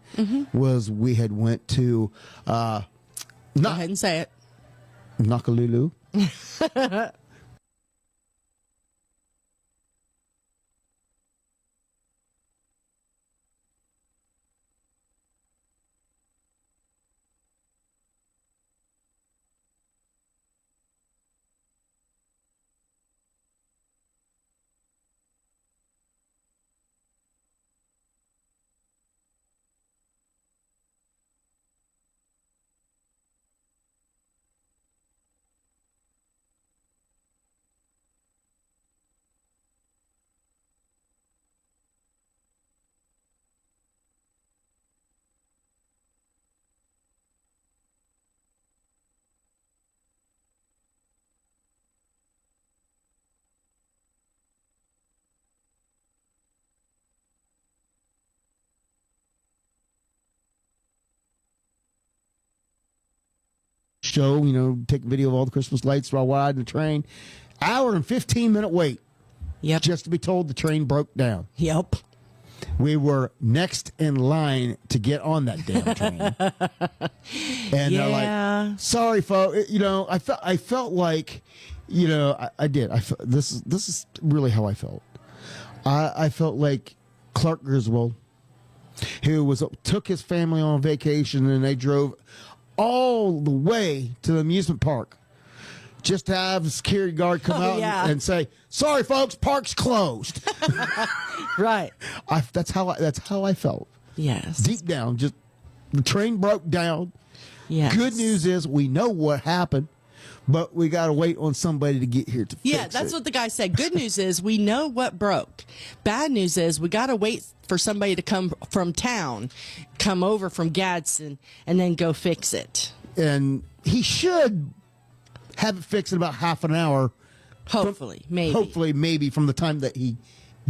was we had went to... Go ahead and say it. Nakalulu. Show, take a video of all the Christmas lights while riding the train. Hour and 15-minute wait. Yep. Just to be told the train broke down. Yep. We were next in line to get on that damn train. And they're like, sorry, folks. I felt like, I did. This is really how I felt. I felt like Clark Griswold, who took his family on vacation, and they drove all the way to the amusement park just to have the security guard come out and say, sorry, folks, park's closed. Right. That's how I felt. Yes. Deep down, just the train broke down. Yes. Good news is we know what happened, but we got to wait on somebody to get here to fix it. Yeah, that's what the guy said. Good news is we know what broke. Bad news is we got to wait for somebody to come from town, come over from Gadsden, and then go fix it. And he should have it fixed in about half an hour Hopefully, maybe. Hopefully, maybe from the time that he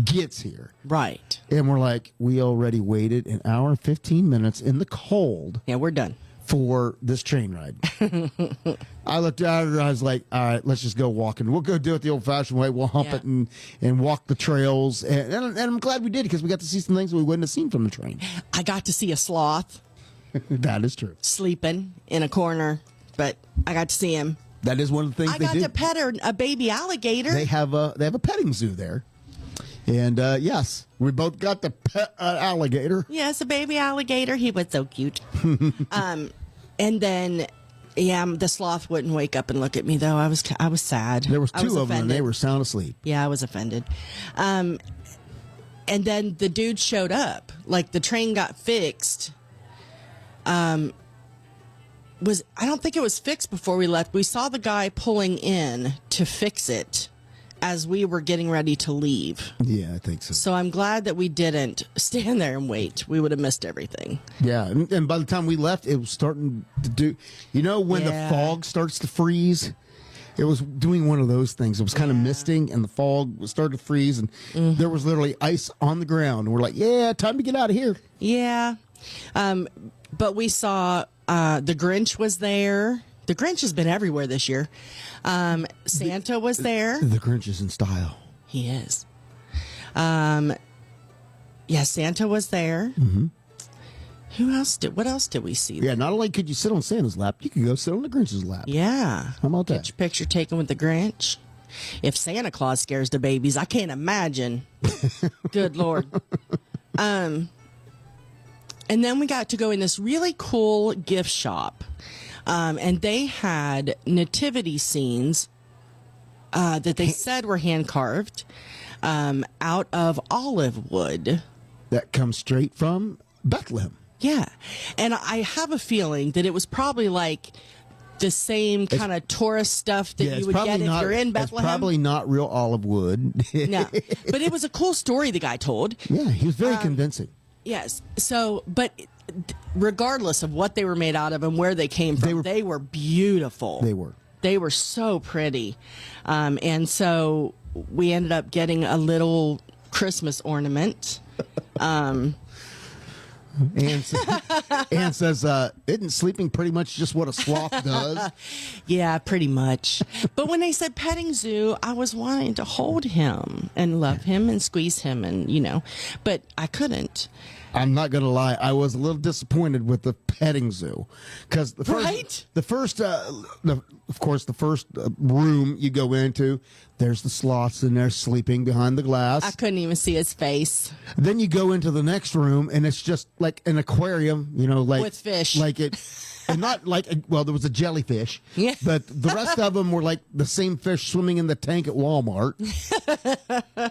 gets here. Right. And we're like, we already waited an hour and 15 minutes in the cold. Yeah, we're done. For this train ride. I looked at her and I was like, all right, let's just go walking. We'll go do it the old-fashioned way. We'll hump it and walk the trails. And I'm glad we did because we got to see some things we wouldn't have seen from the train. I got to see a sloth. That is true. Sleeping in a corner, but I got to see him. That is one of the things I they got do. to pet a baby alligator. They have a petting zoo there. And yes, we both got to pet an alligator. Yes, a baby alligator. He was so cute. And then, the sloth wouldn't wake up and look at me though. I was sad. There was I two of them, offended. and they were sound asleep. Yeah, I was offended. And then the dude showed up. Like the train got fixed. I don't think it was fixed before we left. We saw the guy pulling in to fix it as we were getting ready to leave. Yeah, I think so. So I'm glad that we didn't stand there and wait. We would have missed everything. Yeah, and by the time we left, it was starting to do. You know when the fog starts to freeze? It was doing one of those things. It was kind of misting, and the fog was starting to freeze, and there was literally ice on the ground. And we're like, yeah, time to get out of here. Yeah. But we saw the Grinch was there. The Grinch has been everywhere this year. Santa was there. The Grinch is in style. He is. Santa was there. Mm-hmm. What else did we see? Yeah, not only could you sit on Santa's lap, you could go sit on the Grinch's lap. Yeah. How about that? Get your picture taken with the Grinch. If Santa Claus scares the babies, I can't imagine. Good Lord. And then we got to go in this really cool gift shop. And they had nativity scenes that they said were hand carved out of olive wood. That comes straight from Bethlehem. Yeah. And I have a feeling that it was probably like the same kind of tourist stuff that you would get if you're in Bethlehem. It's probably not real olive wood. No. But it was a cool story the guy told. Yeah, he was very convincing. Yes. So, but regardless of what they were made out of and where they came from, they were beautiful. They were. They were so pretty. And so we ended up getting a little Christmas ornament. Ann says, isn't sleeping pretty much just what a sloth does? Yeah, pretty much. But when they said petting zoo, I was wanting to hold him and love him and squeeze him and, but I couldn't. I'm not going to lie. I was a little disappointed with the petting zoo because the first room you go into, there's the sloths in there sleeping behind the glass. I couldn't even see his face. Then you go into the next room and it's just like an aquarium, like with fish, like it. And not like, well, there was a jellyfish, but the rest of them were like the same fish swimming in the tank at Walmart.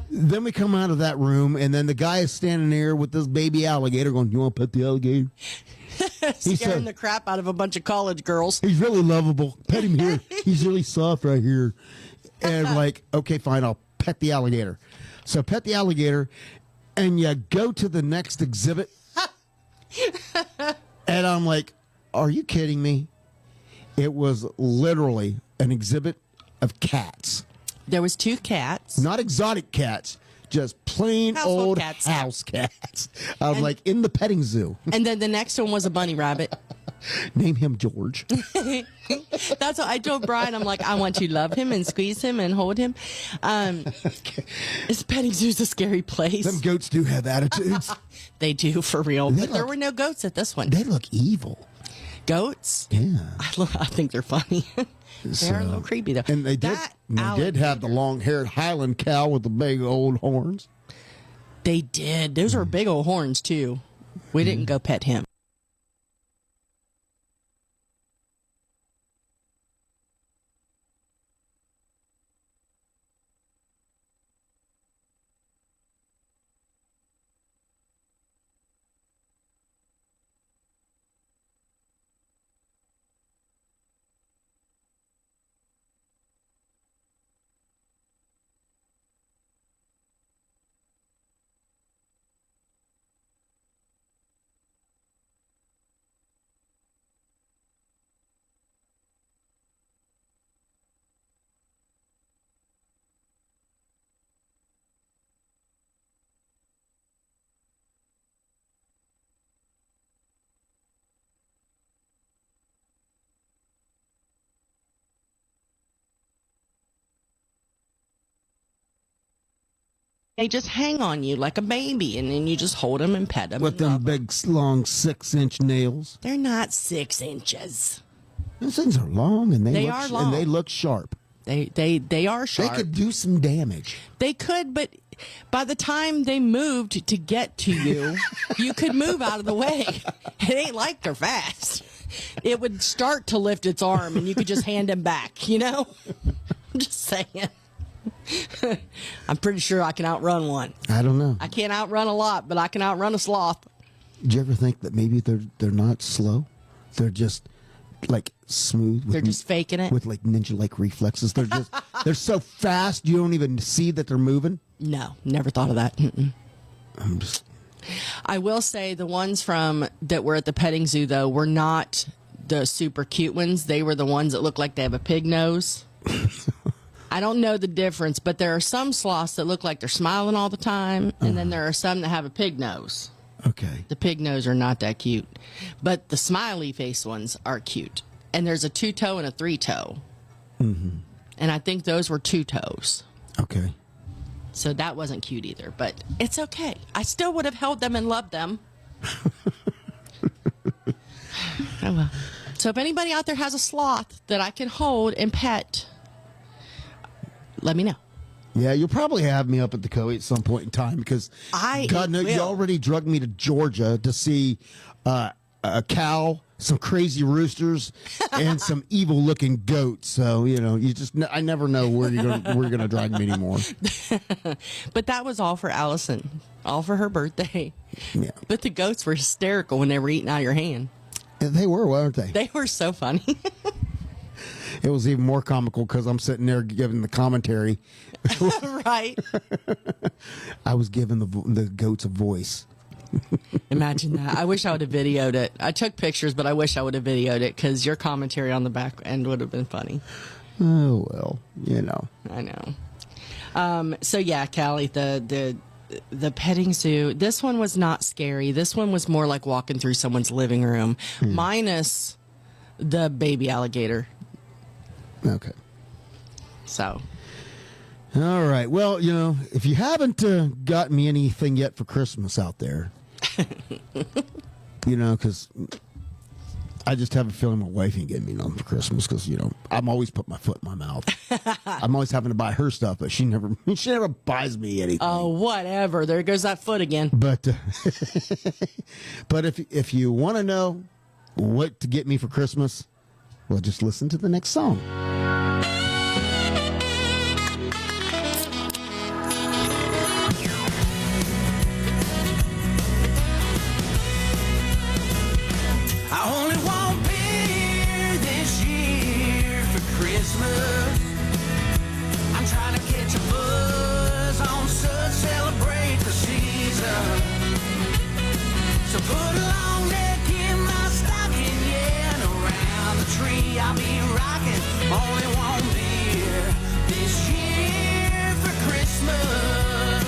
Then we come out of that room, and then the guy is standing there with this baby alligator going, you want to pet the alligator? Scaring the crap out of a bunch of college girls. He's really lovable. Pet him here. He's really soft right here. And like, okay, fine, I'll pet the alligator. So pet the alligator, and you go to the next exhibit. And I'm like, are you kidding me? It was literally an exhibit of cats. There was 2 cats. Not exotic cats, just plain old house cats. I'm like in the petting zoo. And then the next one was a bunny rabbit. Name him George. That's what I told Brian. I'm like, I want you to love him and squeeze him and hold him. This petting zoo's a scary place. Them goats do have attitudes. They do, for real. But there were no goats at this one. They look evil. Goats? Yeah. I think they're funny. They're a little creepy, though. And they did have the long-haired Highland cow with the big old horns. They did. Those were big old horns, too. We didn't go pet him. They just hang on you like a baby, and then you just hold them and pet them. With them big, long 6-inch nails. They're not 6 inches. Those things are long, and They are long. and they look sharp. They are sharp. They could do some damage. They could, but by the time they moved to get to you, you could move out of the way. It ain't like they're fast. It would start to lift its arm, and you could just hand him back, you know? I'm just saying. I'm pretty sure I can outrun one. I don't know. I can't outrun a lot, but I can outrun a sloth. Did you ever think that maybe they're not slow? They're just like smooth. They're just faking it? With like ninja-like reflexes. They're so fast you don't even see that they're moving. No, never thought of that. Mm-mm. I will say the ones that were at the petting zoo, though, were not the super cute ones. They were the ones that look like they have a pig nose. I don't know the difference, but there are some sloths that look like they're smiling all the time, and then there are some that have a pig nose. Okay. The pig nose are not that cute, but the smiley face ones are cute. And there's a 2-toe and a 3-toe. Mm-hmm. And I think those were 2 toes. Okay. So that wasn't cute either, but it's okay. I still would have held them and loved them. Oh well. So if anybody out there has a sloth that I can hold and pet, let me know. Yeah, you'll probably have me up at the Coe at some point in time because God knows you already drugged me to Georgia to see a cow, some crazy roosters, and some evil-looking goats. So I never know where you're gonna drag me anymore. But that was all for Allison, all for her birthday. Yeah. But the goats were hysterical when they were eating out of your hand. They were, weren't they? They were so funny. It was even more comical because I'm sitting there giving the commentary. Right. I was giving the goats a voice. Imagine that. I wish I would have videoed it. I took pictures, but I wish I would have videoed it because your commentary on the back end would have been funny. Oh, well, I know. So, yeah, Callie, the petting zoo, this one was not scary. This one was more like walking through someone's living room, minus the baby alligator. Okay. So. All right. Well, if you haven't gotten me anything yet for Christmas out there, because I just have a feeling my wife ain't getting me nothing for Christmas because, I'm always putting my foot in my mouth. I'm always having to buy her stuff, but she never buys me anything. Oh, whatever. There goes that foot again. But but if you want to know what to get me for Christmas, well, just listen to the next song. I only want beer this year for Christmas. I'm trying to catch a buzz on such, celebrate the season. So put a long neck in my stocking, yeah, and around the tree I'll be rocking. Only want beer this year for Christmas.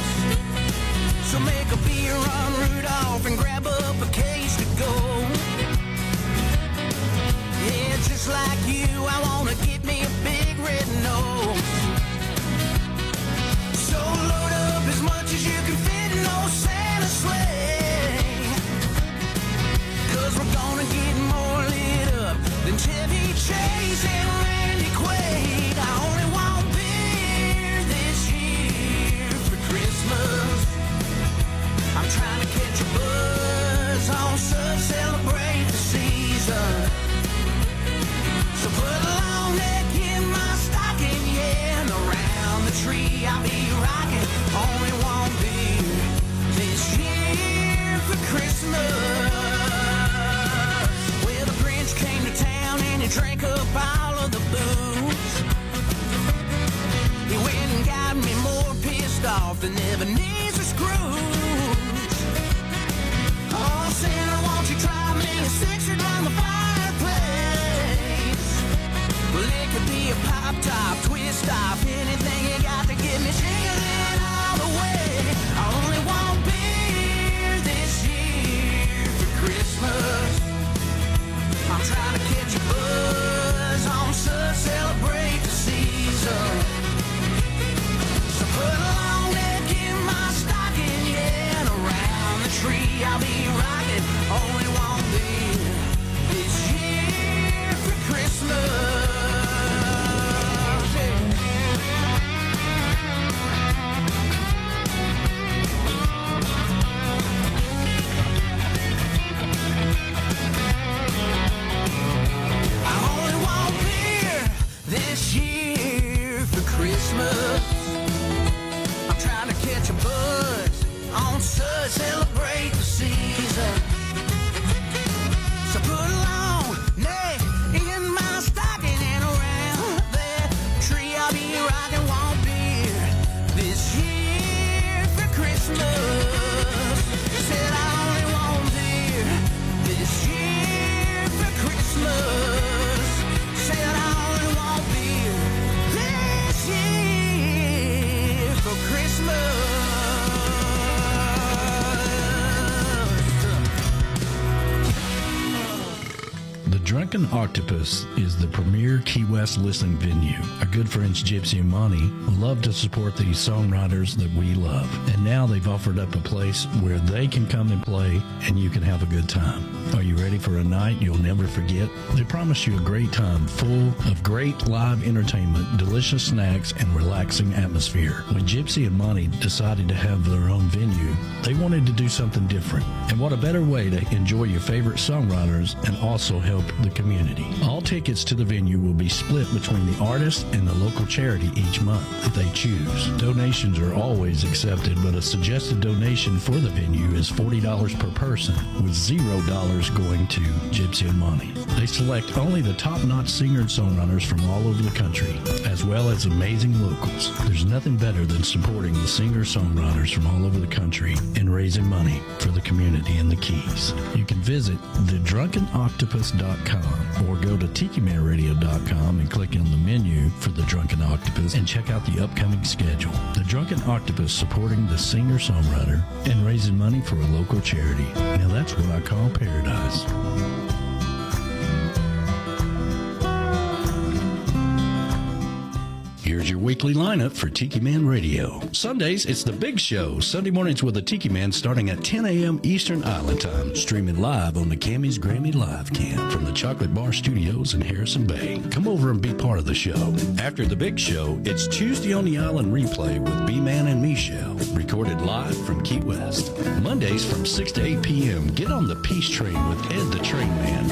So make a beer run Rudolph and grab up a case to go. Yeah, just like you, I wanna get me a big red nose. So load up as much as you can fit in old Santa sleigh. 'Cause we're gonna get more lit up than Chevy Chase and Randy Quaid. I only want beer this year for Christmas. I'm trying to catch a buzz on such, celebrate the season. So put a long neck in my stocking, yeah, and around the tree I'll be rocking. Only one beer this year for Christmas. Well, the Grinch came to town and he drank up all of the booze. He went and got me more pissed off than Ebenezer Scrooge. Oh, Santa, won't you try me a 6 around the fireplace? Well, it could be a pop top, twist off, anything you got to get me jingling all the way. I only want beer this year for Christmas. I'm trying to catch a buzz on such, celebrate the season. So put a long neck in my Drunken Octopus is the premier Key West listening venue. Our good friends Gypsy and Monty love to support these songwriters that we love. And now they've offered up a place where they can come and play and you can have a good time. Are you ready for a night you'll never forget? They promise you a great time full of great live entertainment, delicious snacks, and relaxing atmosphere. When Gypsy and Monty decided to have their own venue, they wanted to do something different. And what a better way to enjoy your favorite songwriters and also help the community. All tickets to the venue will be split between the artist and the local charity each month if they choose. Donations are always accepted, but a suggested donation for the venue is $40 per person, with $0 going to Gypsy and Monty. They select only the top-notch singer and songwriters from all over the country, as well as amazing locals. There's nothing better than supporting the singer-songwriters from all over the country and raising money for the community in the Keys. You can visit thedrunkenoctopus.com or go to tikimanradio.com and click on the menu for The Drunken Octopus and check out the upcoming schedule. The Drunken Octopus supporting the singer-songwriter and raising money for a local charity. Now that's what I call paradise. Here's your weekly lineup for Tiki Man Radio. Sundays, it's The Big Show. Sunday mornings with the Tiki Man starting at 10 a.m. Eastern Island Time. Streaming live on the Cammy's Grammy Live Cam from the Chocolate Bar Studios in Harrison Bay. Come over and be part of the show. After The Big Show, it's Tuesday on the Island replay with B-Man and Michelle. Recorded live from Key West. Mondays from 6 to 8 p.m. Get on the Peace Train with Ed the Train Man.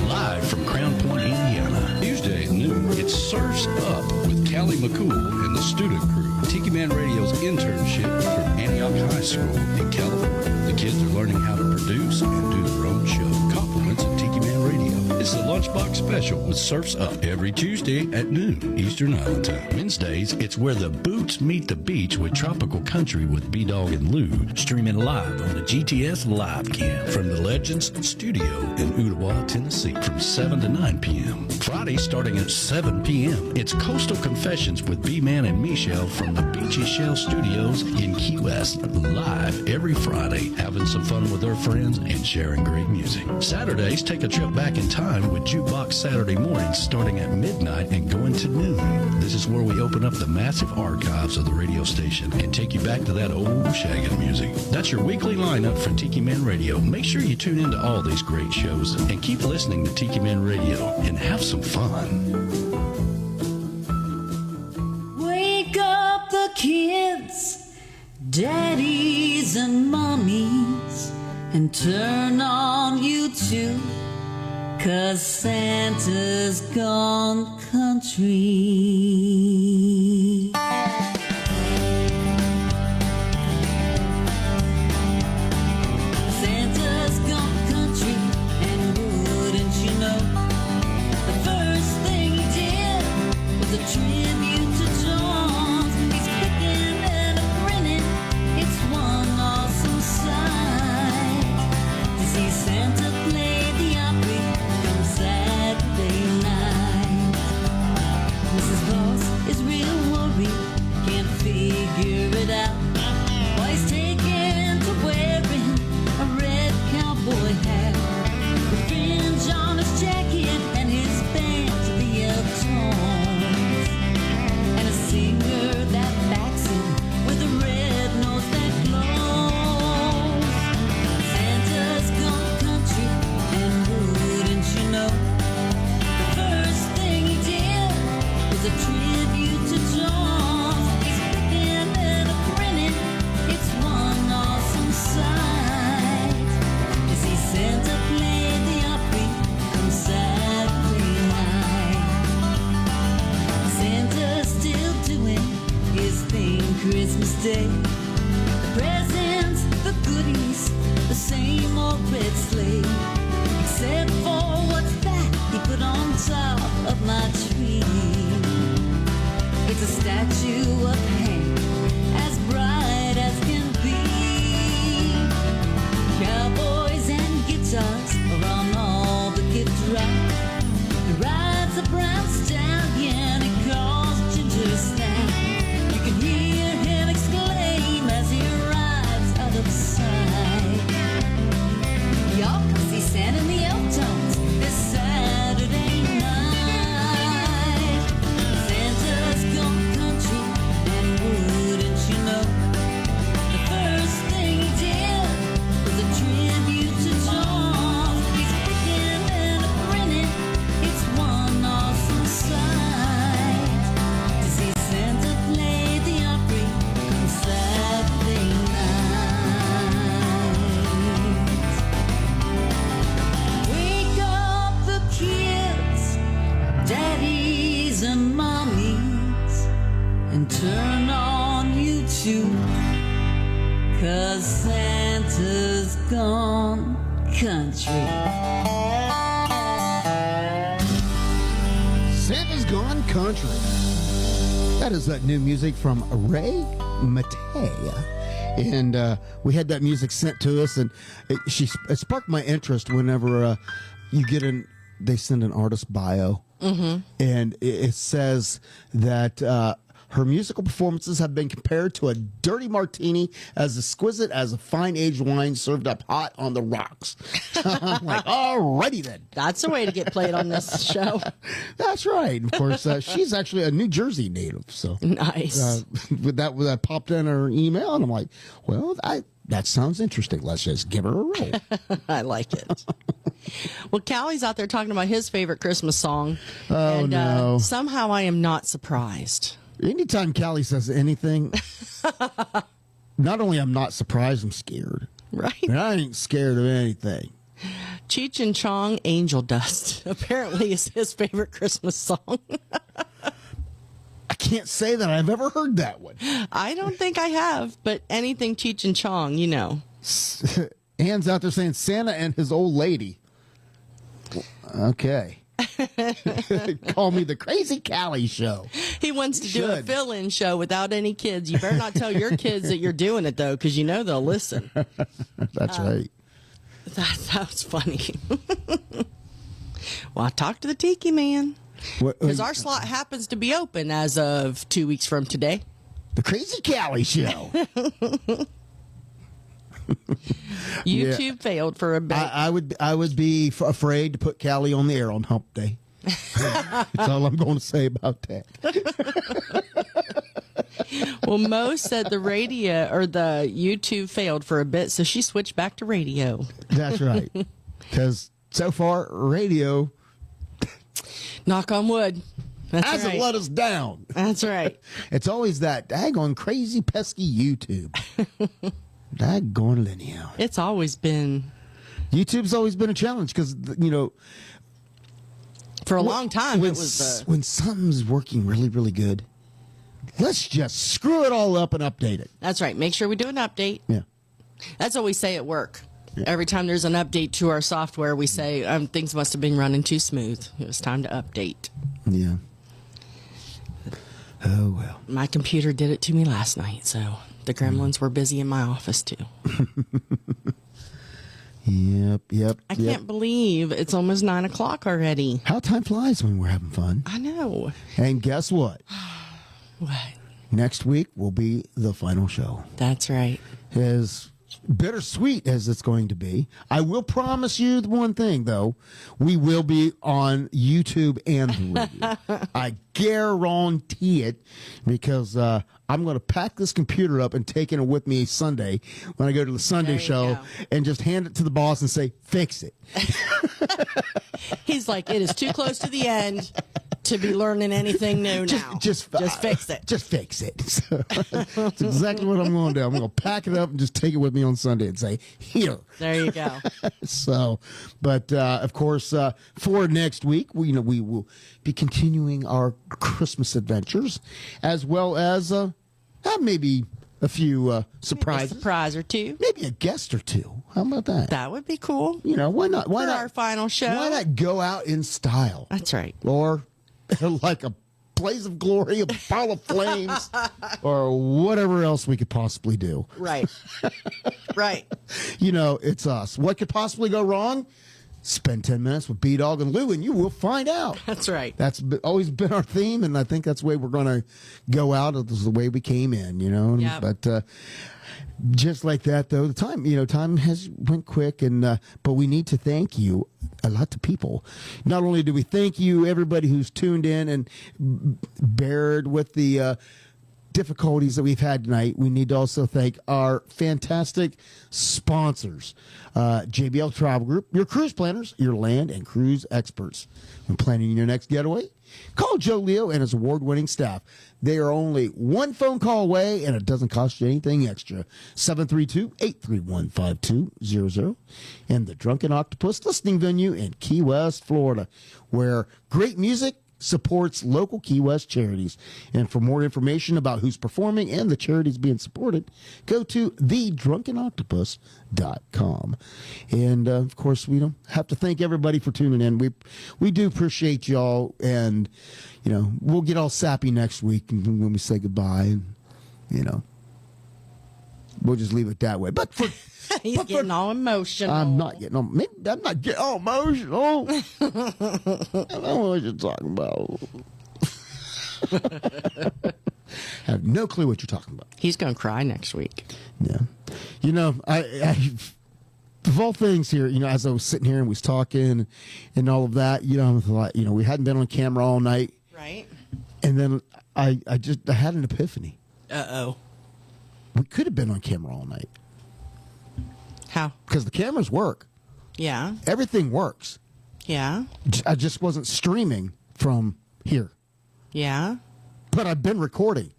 Live from Crown Point, Indiana. Tuesday at noon, it's Surf's Up with Callie McCool and the student crew. Tiki Man Radio's internship from Antioch High School in California. The kids are learning how to produce and do their own show. Compliments of Tiki Man Radio. It's the Lunchbox Special with Surf's Up every Tuesday at noon Eastern Island Time. Wednesdays, it's Where the Boots Meet the Beach with Tropical Country with B-Dawg and Lou. Streaming live on the GTS Live Cam from the Legends Studio in Ottawa, Tennessee from 7 to 9 p.m. Friday, starting at 7 p.m., it's Coastal Confessions with B-Man and Michelle from the Beachy Shell Studios in Key West, live every Friday, having some fun with our friends and sharing great music. Saturdays, take a trip back in time with Jukebox Saturday mornings starting at midnight and going to noon. This is where we open up the massive archives of the radio station and take you back to that old shaggin' music. That's your weekly lineup for Tiki Man Radio. Make sure you tune into all these great shows and keep listening to Tiki Man Radio and have some fun. Wake up the kids, daddies and mommies, and turn on YouTube, 'cause Santa's gone country. Santa's gone country, and wouldn't you know, the first thing he did was a tribute to John. He's picking and a grinning, it's one awesome sight to see Santa play the Opry on Saturday night. Mrs. Claus is real worried, can't figure it out. Why he's taken to wearing a red cowboy hat, the fringe on his jacket, and his band to the tones, and a singer that backs him with a red nose that glows. Santa's gone country, and wouldn't you know, the first thing he did was a tribute to John. He's picking and a grinning, it's one awesome sight to see Santa play the Opry on Saturday night. Santa's still doing his thing Christmas Day. The presents, the goodies, the same old red sleigh, except for what's that he put on top of my tree. It's a statue of Hank, as bright as can be. Cowboys and guitars are on all the gift wrap. He rides a brown stallion, he calls Ginger Snap. You can hear him exclaim, 'cause Santa's gone country. Santa's Gone Country. That is new music from Ray Matea. And we had that music sent to us, and it sparked my interest whenever you get they send an artist bio. Mm-hmm. And it says that her musical performances have been compared to a dirty martini as exquisite as a fine aged wine served up hot on the rocks. I'm like, alrighty then. That's a way to get played on this show. That's right. Of course, she's actually a New Jersey native. So nice. With that popped in her email, and I'm like, well, that sounds interesting. Let's just give her a roll. I like it. Well, Callie's out there talking about his favorite Christmas song. Oh, no. Somehow I am not surprised. Anytime Callie says anything, not only I'm not surprised, I'm scared. Right. And I ain't scared of anything. Cheech and Chong, Angel Dust, apparently is his favorite Christmas song. I can't say that I've ever heard that one. I don't think I have, but anything Cheech and Chong, you know. Anne's out there saying Santa and his old lady. Okay. Call me the Crazy Callie Show. He wants to do a fill-in show without any kids. You better not tell your kids that you're doing it, though, because you know they'll listen. That's right. That was funny. Well, I talked to the Tiki Man. Because our slot happens to be open as of 2 weeks from today. The Crazy Callie Show. YouTube failed for a bit. I would be afraid to put Callie on the air on Hump Day. That's all I'm going to say about that. Well, Mo said the radio or the YouTube failed for a bit, so she switched back to radio. That's right. Because so far, radio, knock on wood, hasn't let us down. That's right. It's always that daggone crazy, pesky YouTube. Daggone linear. It's always been. YouTube's always been a challenge because, for a long time, when, it was when something's working really, really good, let's just screw it all up and update it. That's right. Make sure we do an update. Yeah. That's what we say at work. Yeah. Every time there's an update to our software, we say things must have been running too smooth. It was time to update. Yeah. Oh, well. My computer did it to me last night, so the gremlins were busy in my office, too. Yep. I can't believe it's almost 9 o'clock already. How time flies when we're having fun. I know. And guess what? What? Next week will be the final show. That's right. As bittersweet as it's going to be, I will promise you the one thing, though. We will be on YouTube and the radio. I guarantee it, because I'm going to pack this computer up and take it with me Sunday when I go to the Sunday show and just hand it to the boss and say, fix it. He's like, it is too close to the end to be learning anything new now. Just fix it. Just fix it. So, that's exactly what I'm going to do. I'm going to pack it up and just take it with me on Sunday and say, here. There you go. So, but of course, for next week, we will be continuing our Christmas adventures, as well as maybe a few surprises. Maybe a surprise or two. Maybe a guest or two. How about that? That would be cool. Why not? Why for not our final show? Why not go out in style? That's right. Or like a blaze of glory, a ball of flames, or whatever else we could possibly do. Right. Right. It's us. What could possibly go wrong? Spend 10 minutes with B-Dawg and Lou, and you will find out. That's right. That's always been our theme, and I think that's the way we're going to go out. This is the way we came in, Yep. But just like that, though, the time has went quick, and but we need to thank you, a lot of people. Not only do we thank you, everybody who's tuned in and bared with the difficulties that we've had tonight, we need to also thank our fantastic sponsors, JBL Travel Group, your cruise planners, your land and cruise experts. When planning your next getaway, call Joe Leo and his award-winning staff. They are only one phone call away, and it doesn't cost you anything extra. 732-831-5200. And the Drunken Octopus listening venue in Key West, Florida, where great music, supports local Key West charities. And for more information about who's performing and the charities being supported, go to thedrunkenoctopus.com. And of course, we don't have to thank everybody for tuning in. We do appreciate y'all, and we'll get all sappy next week when we say goodbye, and we'll just leave it that way. But for He's getting all emotional. I'm not getting all emotional. I don't know what you're talking about. I have no clue what you're talking about. He's going to cry next week. Yeah. I of all things here, as I was sitting here and was talking and all of that, I thought, we hadn't been on camera all night. Right. And then I had an epiphany. Uh-oh. We could have been on camera all night. How? Because the cameras work. Yeah. Everything works. Yeah. I just wasn't streaming from here. Yeah. But I've been recording.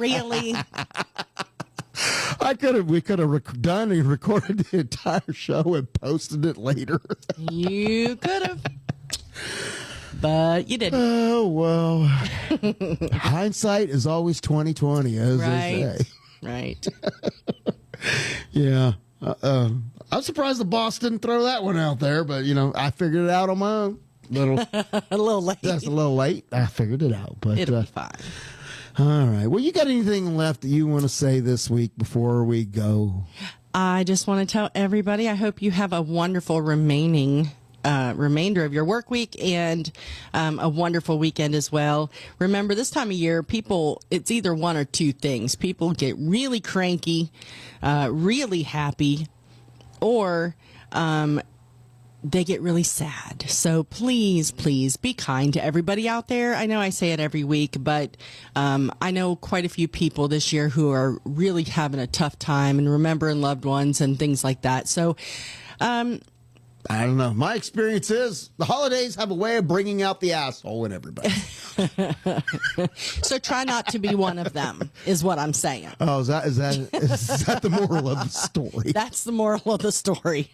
Really? We could have done and recorded the entire show and posted it later. You could have. But you didn't. Oh, well. Hindsight is always 20/20, as they say. Right. Yeah. I'm surprised the boss didn't throw that one out there, but, I figured it out on my own. A little late. That's a little late. I figured it out. But It'll be fine. All right. Well, you got anything left that you want to say this week before we go? I just want to tell everybody, I hope you have a wonderful remainder of your work week and a wonderful weekend as well. Remember, this time of year, it's either one or two things. People get really cranky, really happy, or they get really sad. So please, please be kind to everybody out there. I know I say it every week, but I know quite a few people this year who are really having a tough time and remembering loved ones and things like that. So, I don't know. My experience is the holidays have a way of bringing out the asshole in everybody. So try not to be one of them, is what I'm saying. Oh, is that the moral of the story? That's the moral of the story.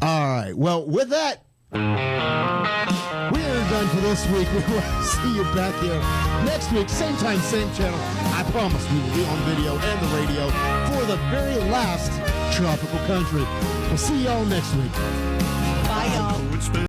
All right. Well, with that, we are done for this week. We will see you back here next week, same time, same channel. I promise we will be on video and the radio for the very last Tropical Country. We'll see y'all next week. Bye, y'all.